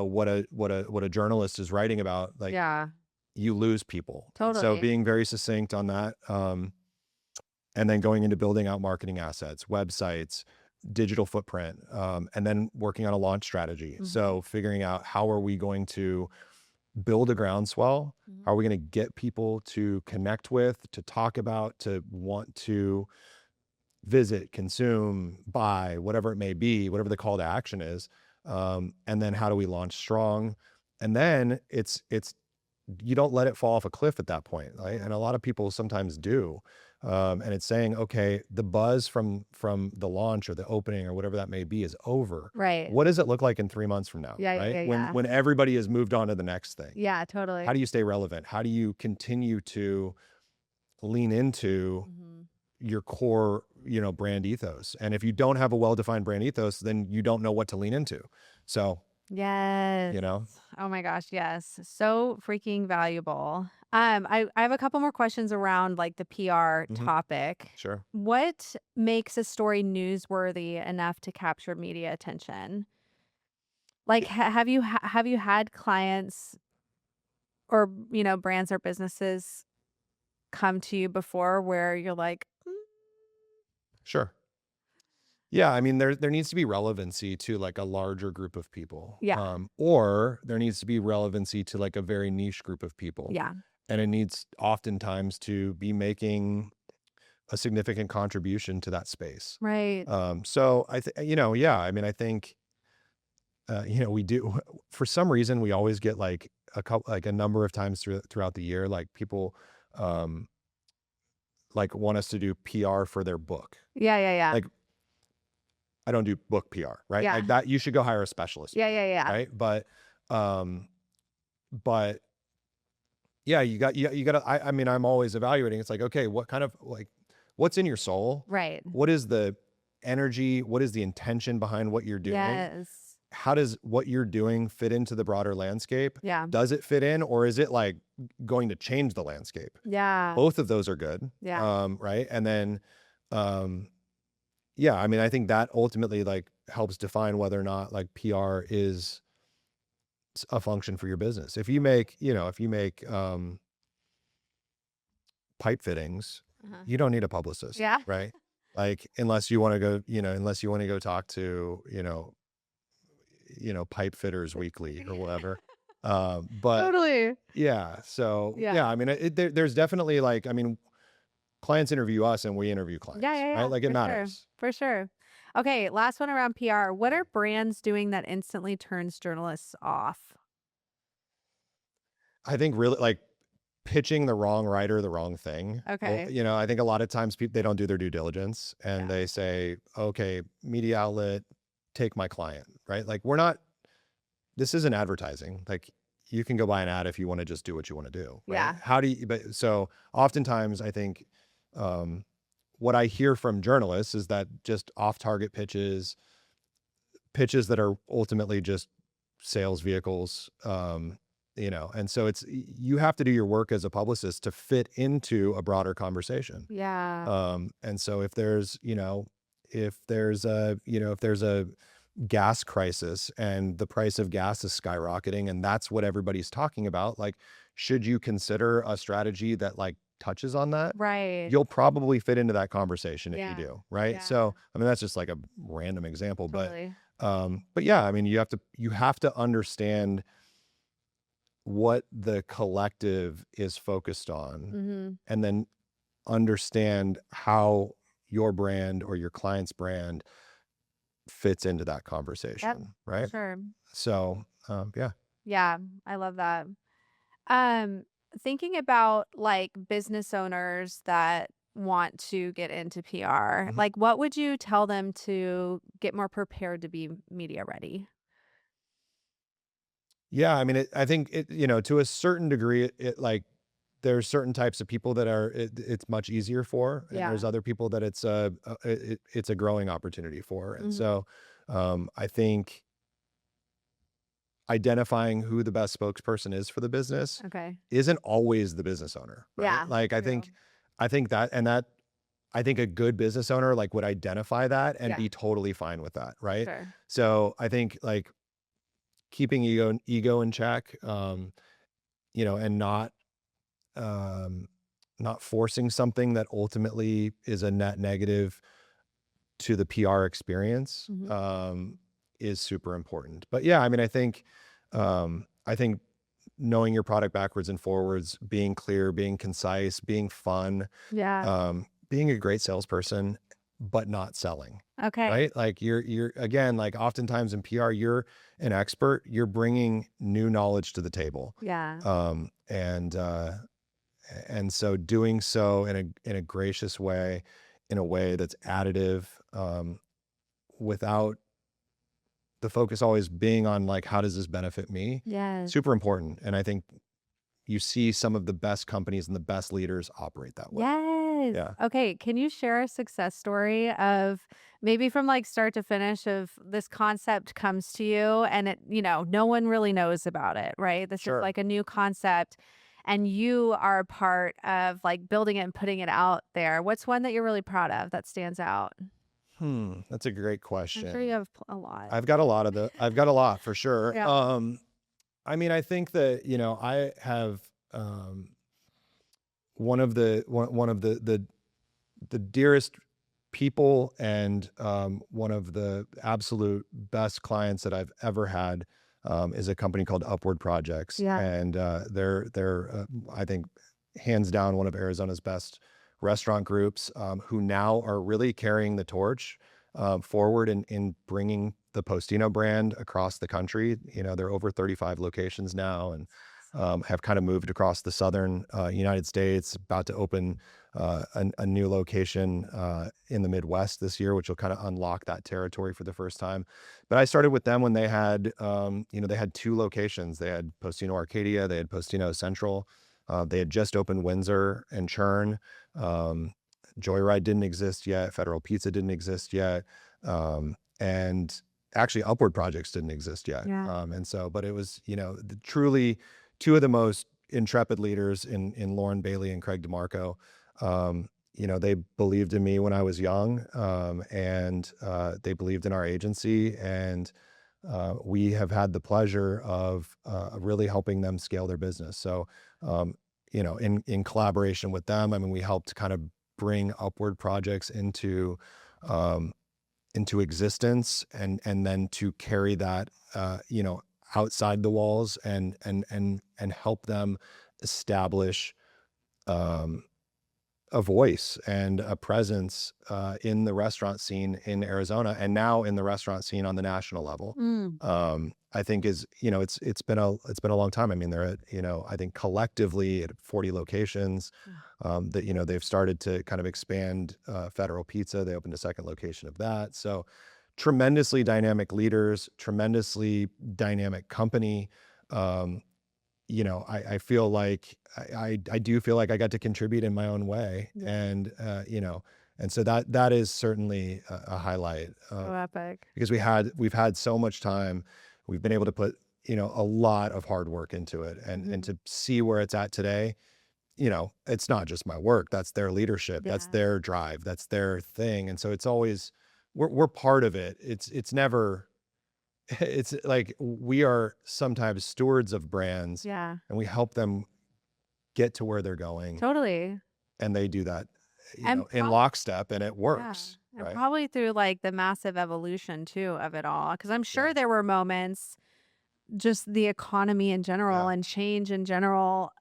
what a journalist is writing about, like Yeah. you lose people. So Totally. being very succinct on that, and then going into building out marketing assets, websites, digital footprint, and then working on a launch strategy. So figuring out how are we going to build a groundswell? How are we going to get people to connect with, to talk about, to want to visit, consume, buy, whatever it may be, whatever the call to action is. And then how do we launch strong? And then it's you don't let it fall off a cliff at that point, right? And a lot of people sometimes do. And it's saying, okay, the buzz from the launch or the opening or whatever that may be is over. Right. What does it look like in 3 months from now? Yeah, right? yeah, yeah. When everybody has moved on to the next thing. Yeah, totally. How do you stay relevant? How do you continue to lean into your core, brand ethos? And if you don't have a well-defined brand ethos, then you don't know what to lean into. So, Yes. Oh my gosh, yes. So freaking valuable. I have a couple more questions around like the PR topic. Sure. What makes a story newsworthy enough to capture media attention? Like, have you had clients or brands or businesses come to you before where you're like, Sure. Yeah, I mean, there needs to be relevancy to like a larger group of people. Yeah. Or there needs to be relevancy to like a very niche group of people. yeah, And it needs oftentimes to be making a significant contribution to that space. right. So I think, yeah, I mean, I think, we do, for some reason, we always get like a number of times throughout the year, like people, like want us to do PR for their book. Yeah. Like, I don't do book PR, right? Yeah. Like that, you should go hire a specialist. Yeah. Right. But yeah, you got to, I mean, I'm always evaluating. It's like, okay, what kind of like, what's in your soul? Right. What is the energy? What is the intention behind what you're doing? Yes. How does what you're doing fit into the broader landscape? Yeah. Does it fit in, or is it like going to change the landscape? Yeah. Both of those are good. Yeah. Right. And then, yeah, I mean, I think that ultimately like helps define whether or not like PR is a function for your business. If you make, pipe fittings, you don't need a publicist. Yeah. Right. Like, unless you want to go talk to, Pipe Fitters Weekly or whatever. But Totally. yeah, so Yeah. yeah, I mean, there's definitely like, I mean, clients interview us and we interview clients. Yeah. Right? Like, it For matters. Sure. For sure. Okay, last one around PR. What are brands doing that instantly turns journalists off? I think really like pitching the wrong writer the wrong thing. Okay. Well, I think a lot of times they don't do their due diligence and they say, okay, media outlet, take my client, right? Like, this isn't advertising. Like, you can go buy an ad if you want to just do what you want to do. Right? Yeah. How do you, so oftentimes I think, what I hear from journalists is that just off-target pitches that are ultimately just sales vehicles, and so you have to do your work as a publicist to fit into a broader conversation. Yeah. And so if there's a gas crisis and the price of gas is skyrocketing and that's what everybody's talking about, like, should you consider a strategy that like touches on that? Right. You'll probably fit into that conversation if Yeah. you do, right? Yeah. So, I mean, that's just like a random example, Totally. but yeah, I mean, you have to understand what the collective is focused on, and then understand how your brand or your client's brand fits into that conversation, right? Sure. So, yeah. Yeah, I love that. Thinking about like business owners that want to get into PR, like what would you tell them to get more prepared to be media ready? Yeah, I mean, I think to a certain degree, it like there's certain types of people that it's much easier for, and Yeah. there's other people that it's a growing opportunity for, and so I think identifying who the best spokesperson is for the business Okay. isn't always the business owner, right? Yeah, Like, I true. think I think a good business owner like would identify that and Yeah. be totally fine with that, right? Sure. So I think like keeping ego in check, and not forcing something that ultimately is a net negative to the PR experience, is super important. But yeah, I mean, I think knowing your product backwards and forwards, being clear, being concise, being fun, Yeah. being a great salesperson, but not selling, Okay. right? Like you're again, like oftentimes in PR, you're an expert, you're bringing new knowledge to the table. Yeah. Um, and so doing so in a gracious way, in a way that's additive, without the focus always being on like, how does this benefit me? Yes. Super important. And I think you see some of the best companies and the best leaders operate that way. Yes. Yeah. Okay. Can you share a success story of maybe from like start to finish of this concept comes to you and it, no one really knows about it, right? This is Sure. like a new concept and you are a part of like building it and putting it out there. What's one that you're really proud of that stands out? That's a great I'm sure you question. have a lot. I've got a lot for sure. Yeah. I mean, I think that, I have, one of the dearest people and, one of the absolute best clients that I've ever had, is a company called Upward Projects. Yeah. And, they're I think hands down one of Arizona's best restaurant groups, who now are really carrying the torch, forward in bringing the Postino brand across the country. They're over 35 locations now, and, have kind of moved across the southern, United States, about to open, a new location, in the Midwest this year, which will kind of unlock that territory for the first time. But I started with them when they had, they had two locations. They had Postino Arcadia, they had Postino Central. They had just opened Windsor and Churn. Um, Joyride didn't exist yet. Federal Pizza didn't exist yet. And actually Upward Projects didn't exist yet. Yeah. And so, but it was, truly two of the most intrepid leaders in Lauren Bailey and Craig DeMarco. They believed in me when I was young, and they believed in our agency, and we have had the pleasure of really helping them scale their business. So, in collaboration with them, I mean, we helped kind of bring Upward Projects into existence, and then to carry that, outside the walls, and help them establish, a voice and a presence, in the restaurant scene in Arizona, and now in the restaurant scene on the national level. I think it's been a long time. I mean, they're at, I think collectively at 40 locations, that, they've started to kind of expand, Federal Pizza. They opened a second location of that. So tremendously dynamic leaders, tremendously dynamic company. I feel like I do feel like I got to contribute in my own way. Yeah. And, and so that is certainly a highlight, So epic. because we've had so much time. We've been able to put, a lot of hard work into it, and to see where it's at today, it's not just my work. That's their leadership. That's Yeah. their drive. That's their thing. And so it's always, we're part of it. It's never, it's like we are sometimes stewards of brands, Yeah. and we help them get to where they're going, Totally. and they do that, And in lockstep, and it yeah. works, And right? probably through like the massive evolution too of it all. Cause I'm sure Yeah. there were moments, just the economy in general Yeah. and change in general,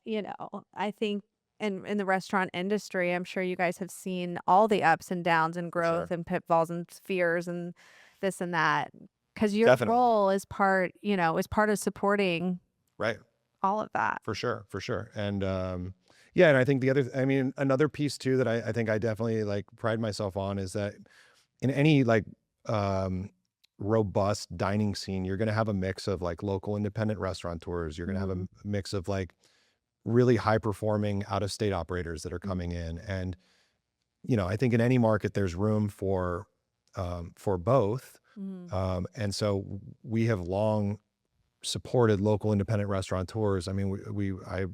I think in the restaurant industry, I'm sure you guys have seen all the ups and downs and For sure. growth and pitfalls and fears and this and that. Cause your Definitely. role is part of supporting Right. all of that. For sure. For sure. And, yeah. And I think another piece too, that I think I definitely like pride myself on, is that in any like, robust dining scene, you're going to have a mix of like local independent restaurateurs. You're going to have a mix of like really high performing out of state operators that are coming in. And, I think in any market there's room for both. And so we have long supported local independent restaurateurs. I mean, I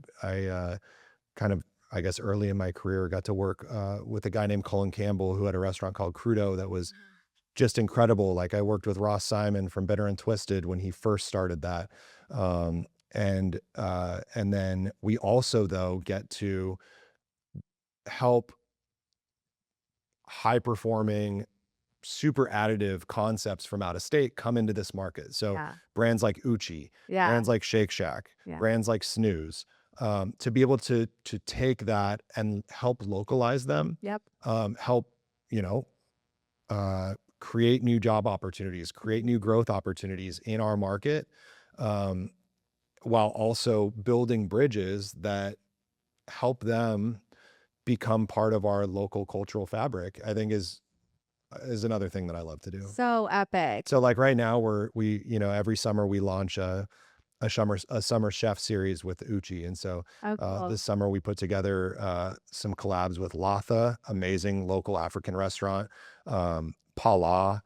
kind of, I guess early in my career, got to work, with a guy named Colin Campbell, who had a restaurant called Crudo that was just incredible. Like I worked with Ross Simon from Bitter and Twisted when he first started that. And then we also though get to help high performing, super additive concepts from out of state come into this market. So Yeah. brands like Uchi, Yeah. brands like Shake Shack, Yeah. brands like Snooze, to be able to take that and help localize them, Yep. help, create new job opportunities, create new growth opportunities in our market, while also building bridges that help them become part of our local cultural fabric, I think is another thing that I love to do. So epic. So like right now every summer we launch a summer chef series with Uchi. And so Oh, cool. this summer we put together some collabs with Latha, amazing local African restaurant, Pala,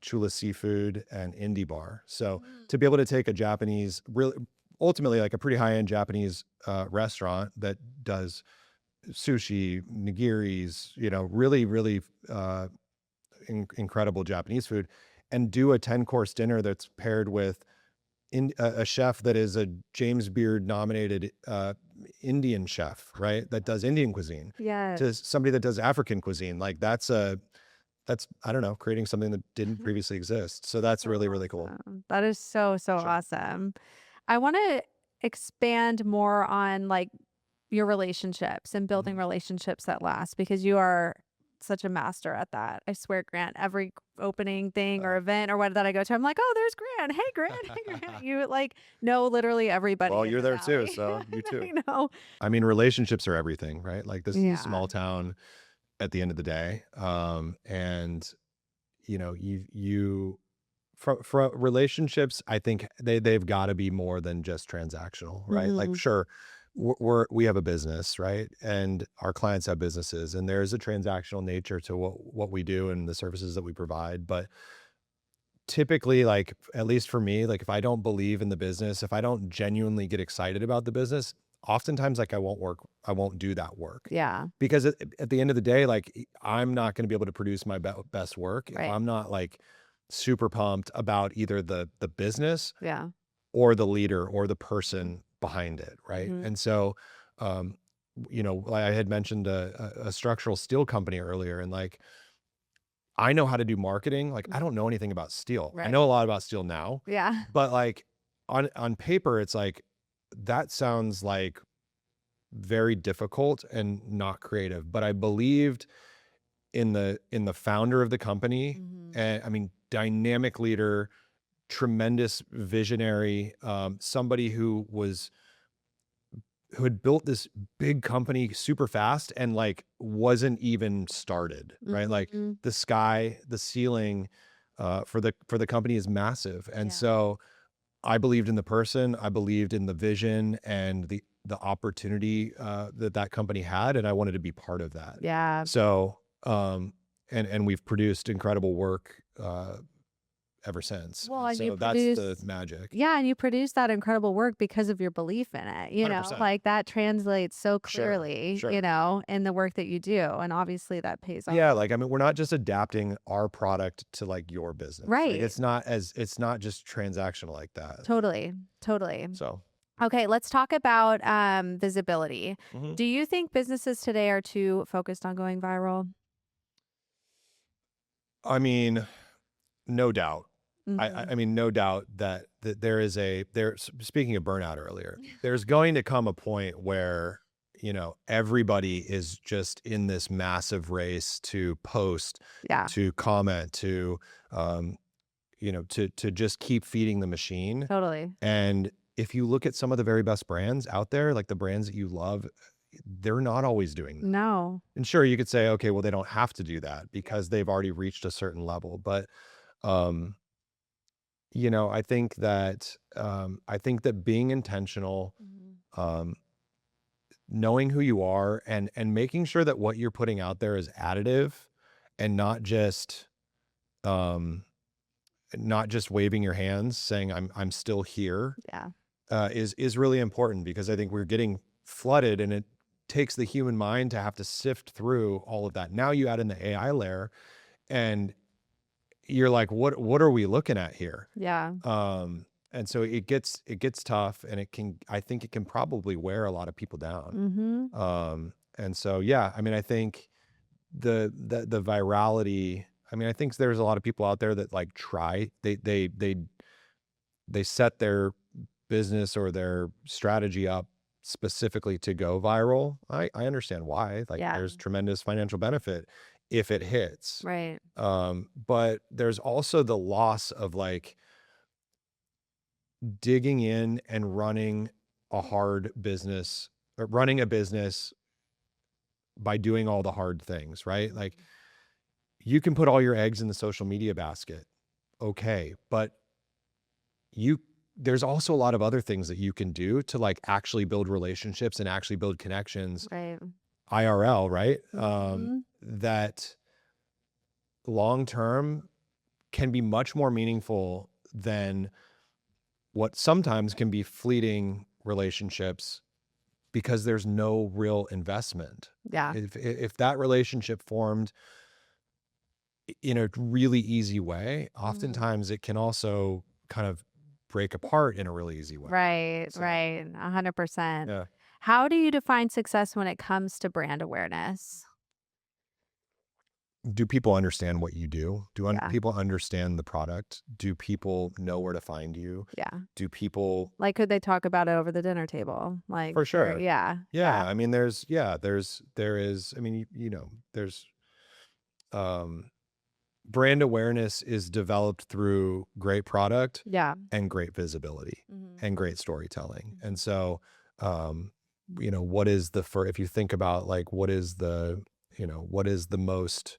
Chula Seafood, and Indie Bar. So to be able to take a Japanese, really ultimately like a pretty high-end Japanese restaurant that does sushi, nigiris, really, really incredible Japanese food, and do a 10-course dinner that's paired with a chef that is a James Beard nominated Indian chef, right? That does Indian cuisine. Yes. To somebody that does African cuisine. Like that's I don't know, creating something that didn't previously exist. So that's really, really cool. That is so awesome. I want to expand more on like your relationships and building relationships that last, because you are such a master at that. I swear, Grant, every opening thing or event or what that I go to, I'm like, oh, there's Grant. Hey, Grant. Hey, Grant. You like know literally everybody. Well, in you're the there too, valley. so you too. I know. I mean, relationships are everything, right? Like this is Yeah. a small town at the end of the day. And you for relationships, I think they've got to be more than just transactional, right? Like, sure, we have a business, right? And our clients have businesses, and there's a transactional nature to what we do and the services that we provide. But typically, like, at least for me, like if I don't believe in the business, if I don't genuinely get excited about the business, oftentimes like I won't do that work. Yeah. Because at the end of the day, like I'm not going to be able to produce my best work if I'm not like super pumped about either the business or the leader or the person behind it, right? And so like I had mentioned a structural steel company earlier, and like I know how to do marketing. Like I don't know anything about steel. I know a lot about steel now. Yeah. But like on paper, it's like that sounds like very difficult and not creative. But I believed in the founder of the company, and I mean, dynamic leader, tremendous visionary, somebody who had built this big company super fast and like wasn't even started, right? Like the ceiling for the company is massive. And so I believed in the person, I believed in the vision and the opportunity that company had, and I wanted to be part of that. Yeah. So and we've produced incredible work ever since. Well, and so you that's produced the magic. Yeah, and you produce that incredible work because of your belief in it. 100%. Like that translates so Sure, clearly, sure. in the work that you do. And obviously that pays off. Yeah, like I mean, we're not just adapting our product to like your business. Like, Right. it's not just transactional like that. Totally. So Okay, let's talk about visibility. mhm. Do you think businesses today are too focused on going viral? I mean, no doubt. Mhm. I mean, no doubt that speaking of burnout earlier, there's going to come a point where, everybody is just in this massive race to post, Yeah. to comment, to just keep feeding the machine. Totally. And if you look at some of the very best brands out there, like the brands that you love, they're not always doing that. No. And sure, you could say, okay, well, they don't have to do that because they've already reached a certain level. But I think that being intentional, knowing who you are, and making sure that what you're putting out there is additive and not just waving your hands saying I'm still here. Yeah. Is really important, because I think we're getting flooded, and it takes the human mind to have to sift through all of that. Now you add in the AI layer, and you're like, what are we looking at here? Yeah. And so it gets tough, and I think it can probably wear a lot of people down. And so, yeah, I mean, I think the virality, I mean, I think there's a lot of people out there that like try, they set their business or their strategy up specifically to go viral. I understand why. Like there's tremendous financial benefit if it hits. Right. But there's also the loss of like digging in and running a hard business, or running a business by doing all the hard things, right? Like you can put all your eggs in the social media basket. Okay. But there's also a lot of other things that you can do to like actually build relationships and actually build connections Right. IRL, right? Mhm. That long term can be much more meaningful than what sometimes can be fleeting relationships because there's no real investment. Yeah. If that relationship formed in a really easy way, oftentimes it can also kind of break apart in a really easy way. Right. So, Right. 100%. yeah. How do you define success when it comes to brand awareness? Do people understand what you do? Yeah. People understand the product? Do people know where to find you? Yeah. Do people Like, could they talk about it over the dinner table? Like, For sure. yeah. Yeah, I mean, there is, I mean, there's, um, brand awareness is developed through great product Yeah. and great visibility Mhm. and great storytelling. And so, what is if you think about like, what is the most,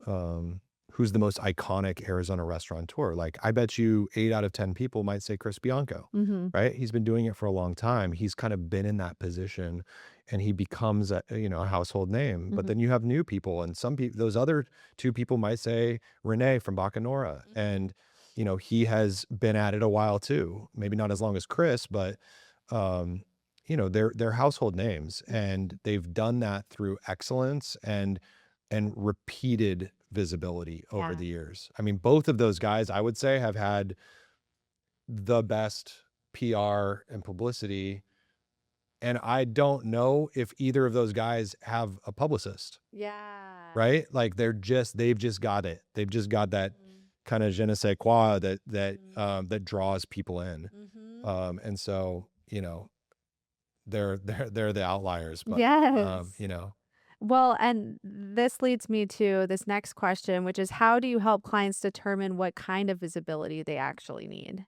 um, who's the most iconic Arizona restaurateur? Like, I bet you 8 out of 10 people might say Chris Bianco, Mhm. right? He's been doing it for a long time. He's kind of been in that position and he becomes a household name. But Mhm. then you have new people, and some people, those other 2 people might say Renee from Bacanora. And, he has been at it a while too. Maybe not as long as Chris, but, they're household names, and they've done that through excellence and repeated visibility over Yeah. the years. I mean, both of those guys, I would say, have had the best PR and publicity. And I don't know if either of those guys have a publicist, Yeah. right? Like they've just got it. They've just got that kind of je ne sais quoi that draws people in. Mhm. And so, they're the outliers, but, Yes. you know, Well, and this leads me to this next question, which is how do you help clients determine what kind of visibility they actually need?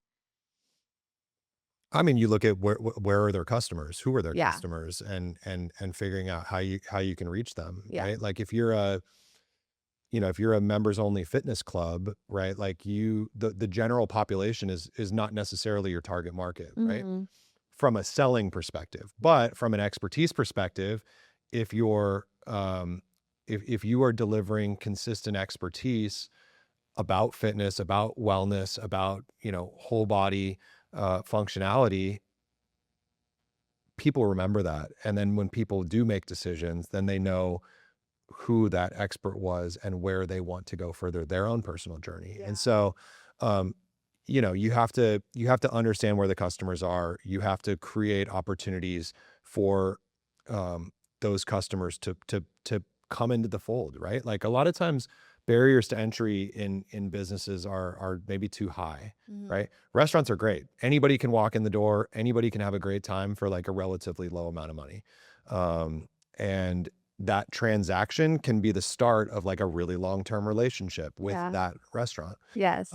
I mean, you look at where are their customers, who are their Yeah. customers, and figuring out how you can reach them, Yeah. right? Like if you're a members only fitness club, right? Like the general population is not necessarily your target market, right? Mhm. From a selling perspective, but from an expertise perspective, if you're if you are delivering consistent expertise about fitness, about wellness, about whole body functionality, people remember that. And then when people do make decisions, then they know who that expert was and where they want to go further their own personal journey. Yeah. And so, um, you have to understand where the customers are. You have to create opportunities for those customers to come into the fold, right? Like a lot of times barriers to entry in businesses are maybe too high, right? Restaurants are great. Anybody can walk in the door, anybody can have a great time for like a relatively low amount of money. And that transaction can be the start of like a really long-term relationship with Yeah. that restaurant. Yes.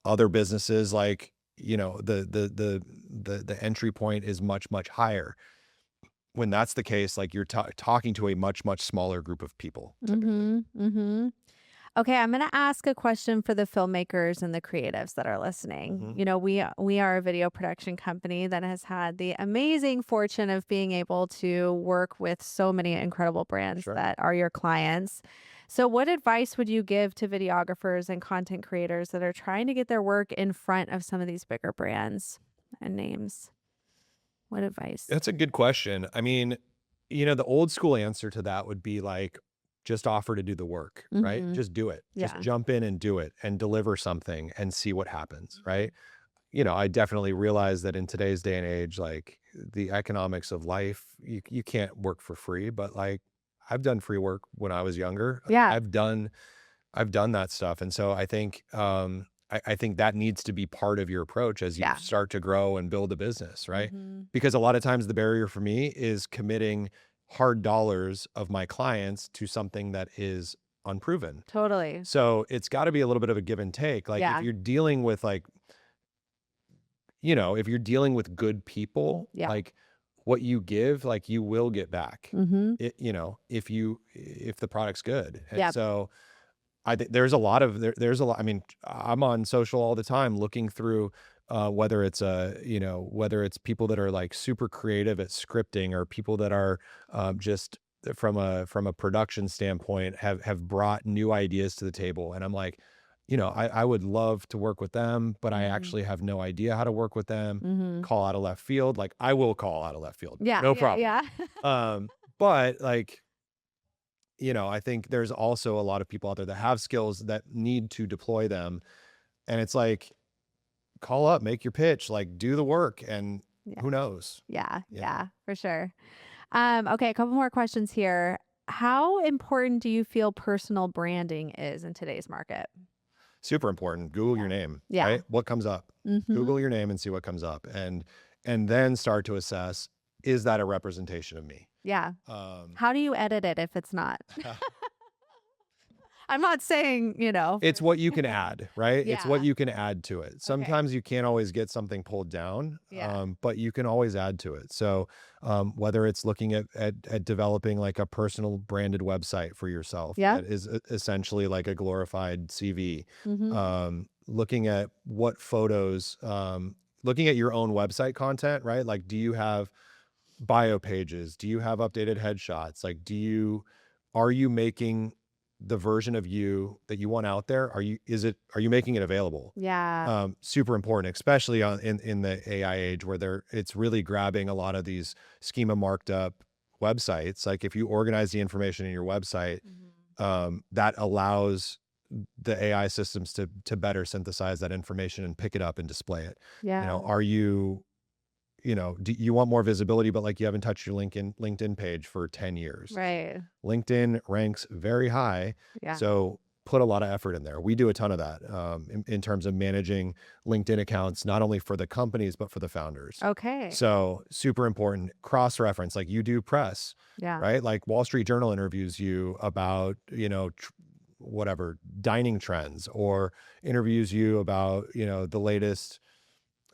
Other businesses, like, the entry point is much, much higher. When that's the case, like you're talking to a much, much smaller group of people typically. Mhm. Okay, I'm going to ask a question for the filmmakers and the creatives that are listening. Mhm. We are a video production company that has had the amazing fortune of being able to work with so many incredible brands Sure. that are your clients. So what advice would you give to videographers and content creators that are trying to get their work in front of some of these bigger brands and names? What advice? That's a good question. I mean, the old school answer to that would be like, just offer to do the work, right? Mhm. Just do it. Just Yeah. jump in and do it and deliver something and see what happens, right? I definitely realize that in today's day and age, like the economics of life, you can't work for free, but like I've done free work when I was younger. Yeah. I've done that stuff. And so I think, I think that needs to be part of your approach as you Yeah. start to grow and build a business, right? Mhm. Because a lot of times the barrier for me is committing hard dollars of my clients to something that is unproven. Totally. So it's got to be a little bit of a give and take. Like Yeah. if you're dealing with like, if you're dealing with good people, Yeah. like what you give, like you will get back. Mm-hmm. If the product's good. And Yep. so I think there's a lot. I mean, I'm on social all the time looking through whether it's people that are like super creative at scripting, or people that are just from a production standpoint have brought new ideas to the table. And I'm like, I would love to work with them, but I actually have no idea how to work with them. Mm-hmm. Call out of left field. Like I will call out of left field. Yeah. No problem. Yeah. But like, I think there's also a lot of people out there that have skills that need to deploy them. And it's like, call up, make your pitch, like do the work, and who knows? Yeah, for sure. Okay, a couple more questions here. How important do you feel personal branding is in today's market? Super important. Google your name, Yeah. right? What comes up? Mm-hmm. Google your name and see what comes up, and then start to assess, is that a representation of me? Yeah. How do you edit it if it's not? I'm not saying, It's what you can add, right? It's what Yeah. you can add to it. Sometimes you can't always get something pulled down, Yeah. but you can always add to it. So whether it's looking at developing like a personal branded website for yourself, Yeah. that is essentially like a glorified CV, Mm-hmm. looking at what photos, looking at your own website content, right? Like, do you have bio pages? Do you have updated headshots? Like, are you making the version of you that you want out there? Are you making it available? Yeah. Super important, especially in the AI age where it's really grabbing a lot of these schema marked up websites. Like if you organize the information in your website, that allows the AI systems to better synthesize that information and pick it up and display it. Yeah. Are you, do you want more visibility, but like you haven't touched your LinkedIn page for 10 years? Right. LinkedIn ranks very high. Yeah. So put a lot of effort in there. We do a ton of that in terms of managing LinkedIn accounts, not only for the companies, but for the founders. Okay. So super important. Cross-reference, like you do press, Yeah. right? Like Wall Street Journal interviews you about, whatever, dining trends, or interviews you about, the latest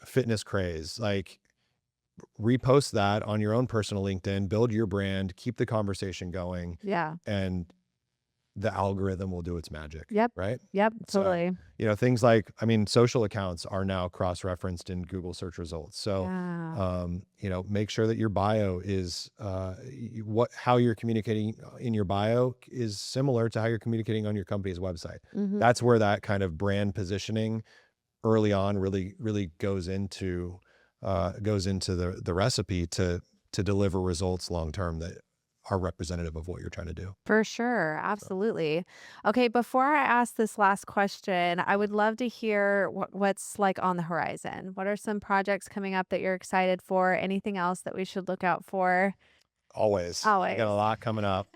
fitness craze. Like repost that on your own personal LinkedIn, build your brand, keep the conversation going. Yeah. And the algorithm will do its magic. Yep. Right. Yep. Totally. So, things like, social accounts are now cross-referenced in Google search results. So, Yeah. make sure that your bio is, how you're communicating in your bio is similar to how you're communicating on your company's website. Mm-hmm. That's where that kind of brand positioning early on really, really goes into the recipe to deliver results long-term that are representative of what you're trying to do. For sure. Absolutely. Okay. Before I ask this last question, I would love to hear what's like on the horizon. What are some projects coming up that you're excited for? Anything else that we should look out for? Always. I got a lot coming up.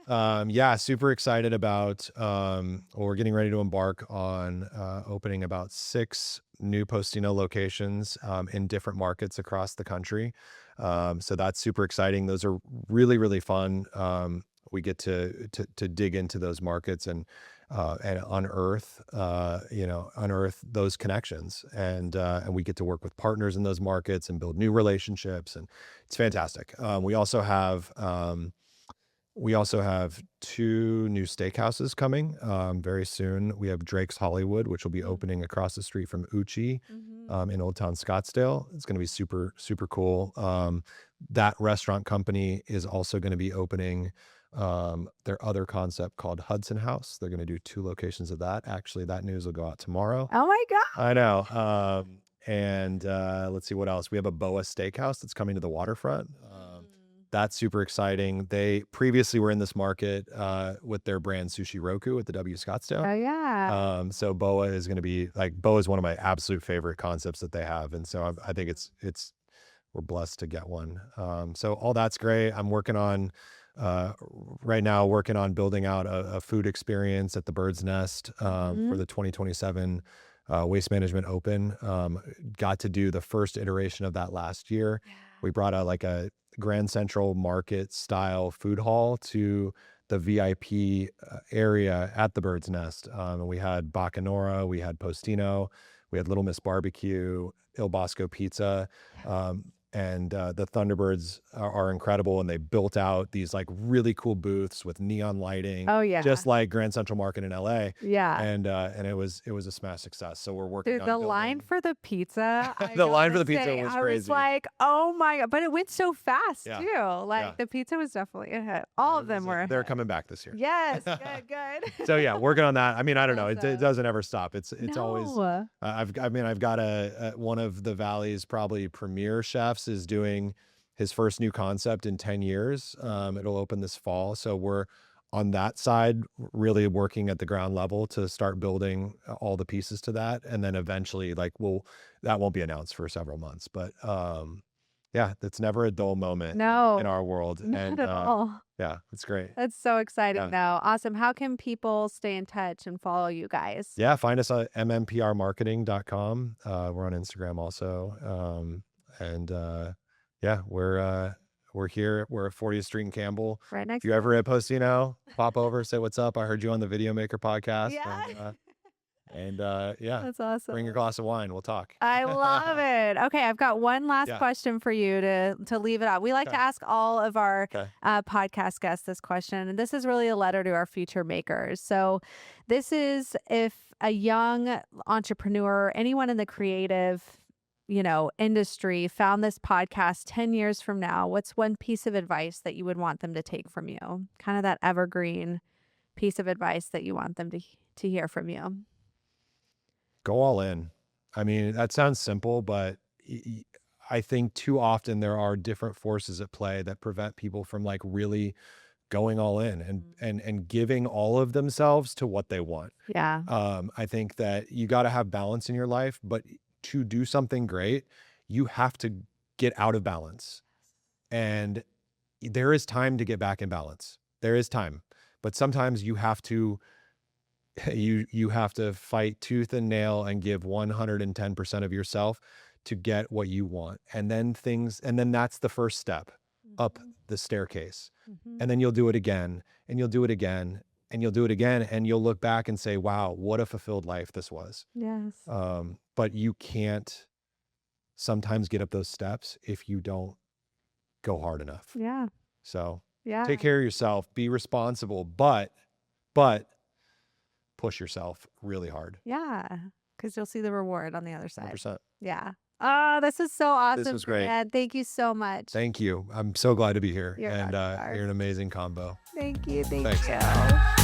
Super excited about, we're getting ready to embark on opening about 6 new Postino locations in different markets across the country. So that's super exciting. Those are really, really fun. We get to dig into those markets and unearth those connections, and we get to work with partners in those markets and build new relationships, and it's fantastic. We also have 2 new steakhouses coming very soon. We have Drake's Hollywood, which will be opening across the street from Uchi in Old Town Scottsdale. It's going to be super, super cool. That restaurant company is also going to be opening their other concept called Hudson House. They're going to do 2 locations of that. Actually, that news will go out tomorrow. Oh my God. I know. And let's see what else. We have a Boa Steakhouse that's coming to the waterfront. That's super exciting. They previously were in this market with their brand Sushi Roku at the W Scottsdale. Oh yeah. So Boa is going to be Boa is one of my absolute favorite concepts that they have, and so I think we're blessed to get one. So all that's great. I'm working on right now building out a food experience at the Bird's Nest for the 2027 Waste Management Open. Got to do the first iteration of that last year. We brought a Grand Central Market style food hall to the VIP area at the Bird's Nest. And we had Bacanora, we had Postino, we had Little Miss Barbecue, Il Bosco Pizza. And the Thunderbirds are incredible, and they built out these like really cool booths with neon lighting, Oh yeah. just like Grand Central Market in LA. Yeah. And it was a smash success. So we're working Dude, on the building. line for the pizza, The line for the pizza say, was I was crazy. like, oh my God. But it went so fast Yeah. too. Like Yeah. the pizza was definitely a hit. All of them were a They're hit. coming back this year. Yes, good. So yeah, working on that. I mean, I don't know. It Awesome. doesn't ever stop. It's always. No. I've got one of the Valley's probably premier chefs is doing his first new concept in 10 years. It'll open this fall. So we're on that side, really working at the ground level to start building all the pieces to that. And then eventually that won't be announced for several months, but yeah, it's never a dull moment No, in our world. not And at all. yeah, it's great. That's so exciting Yeah. though. Awesome. How can people stay in touch and follow you guys? Yeah, find us at mmprmarketing.com. We're on Instagram also. Yeah, we're here. We're at 40th Street in Campbell. Right next If you're ever at Postino, pop over, say what's up. I heard you on the VDEOMKR podcast. Yeah. Yeah, That's awesome. bring your glass of wine. We'll talk. I love it. Okay, I've got one last Yeah. question for you to leave it out. We like to Okay. ask all of our Okay. podcast guests this question, and this is really a letter to our future makers. So this is if a young entrepreneur, anyone in the creative, industry found this podcast 10 years from now, what's one piece of advice that you would want them to take from you? Kind of that evergreen piece of advice that you want them to hear from you. Go all in. I mean, that sounds simple, but I think too often there are different forces at play that prevent people from like really going all in and giving all of themselves to what they want. Yeah. I think that you got to have balance in your life, but to do something great, you have to get out of balance. And there is time to get back in balance. There is time, but sometimes you have to fight tooth and nail and give 110% of yourself to get what you want. And then that's the first step up the staircase. And then you'll do it again, and you'll do it again, and you'll do it again, and you'll look back and say, wow, what a fulfilled life this was. Yes. But you can't sometimes get up those steps if you don't go hard enough. Yeah. So Yeah. take care of yourself, be responsible, but push yourself really hard. Yeah. Because you'll see the reward on the other side. 100%. Yeah. Oh, this is so awesome. was great. Ed. Thank you so much. You're so glad to be here. You're a And rock star. you're an amazing combo. Thank you. Thank Thanks. you.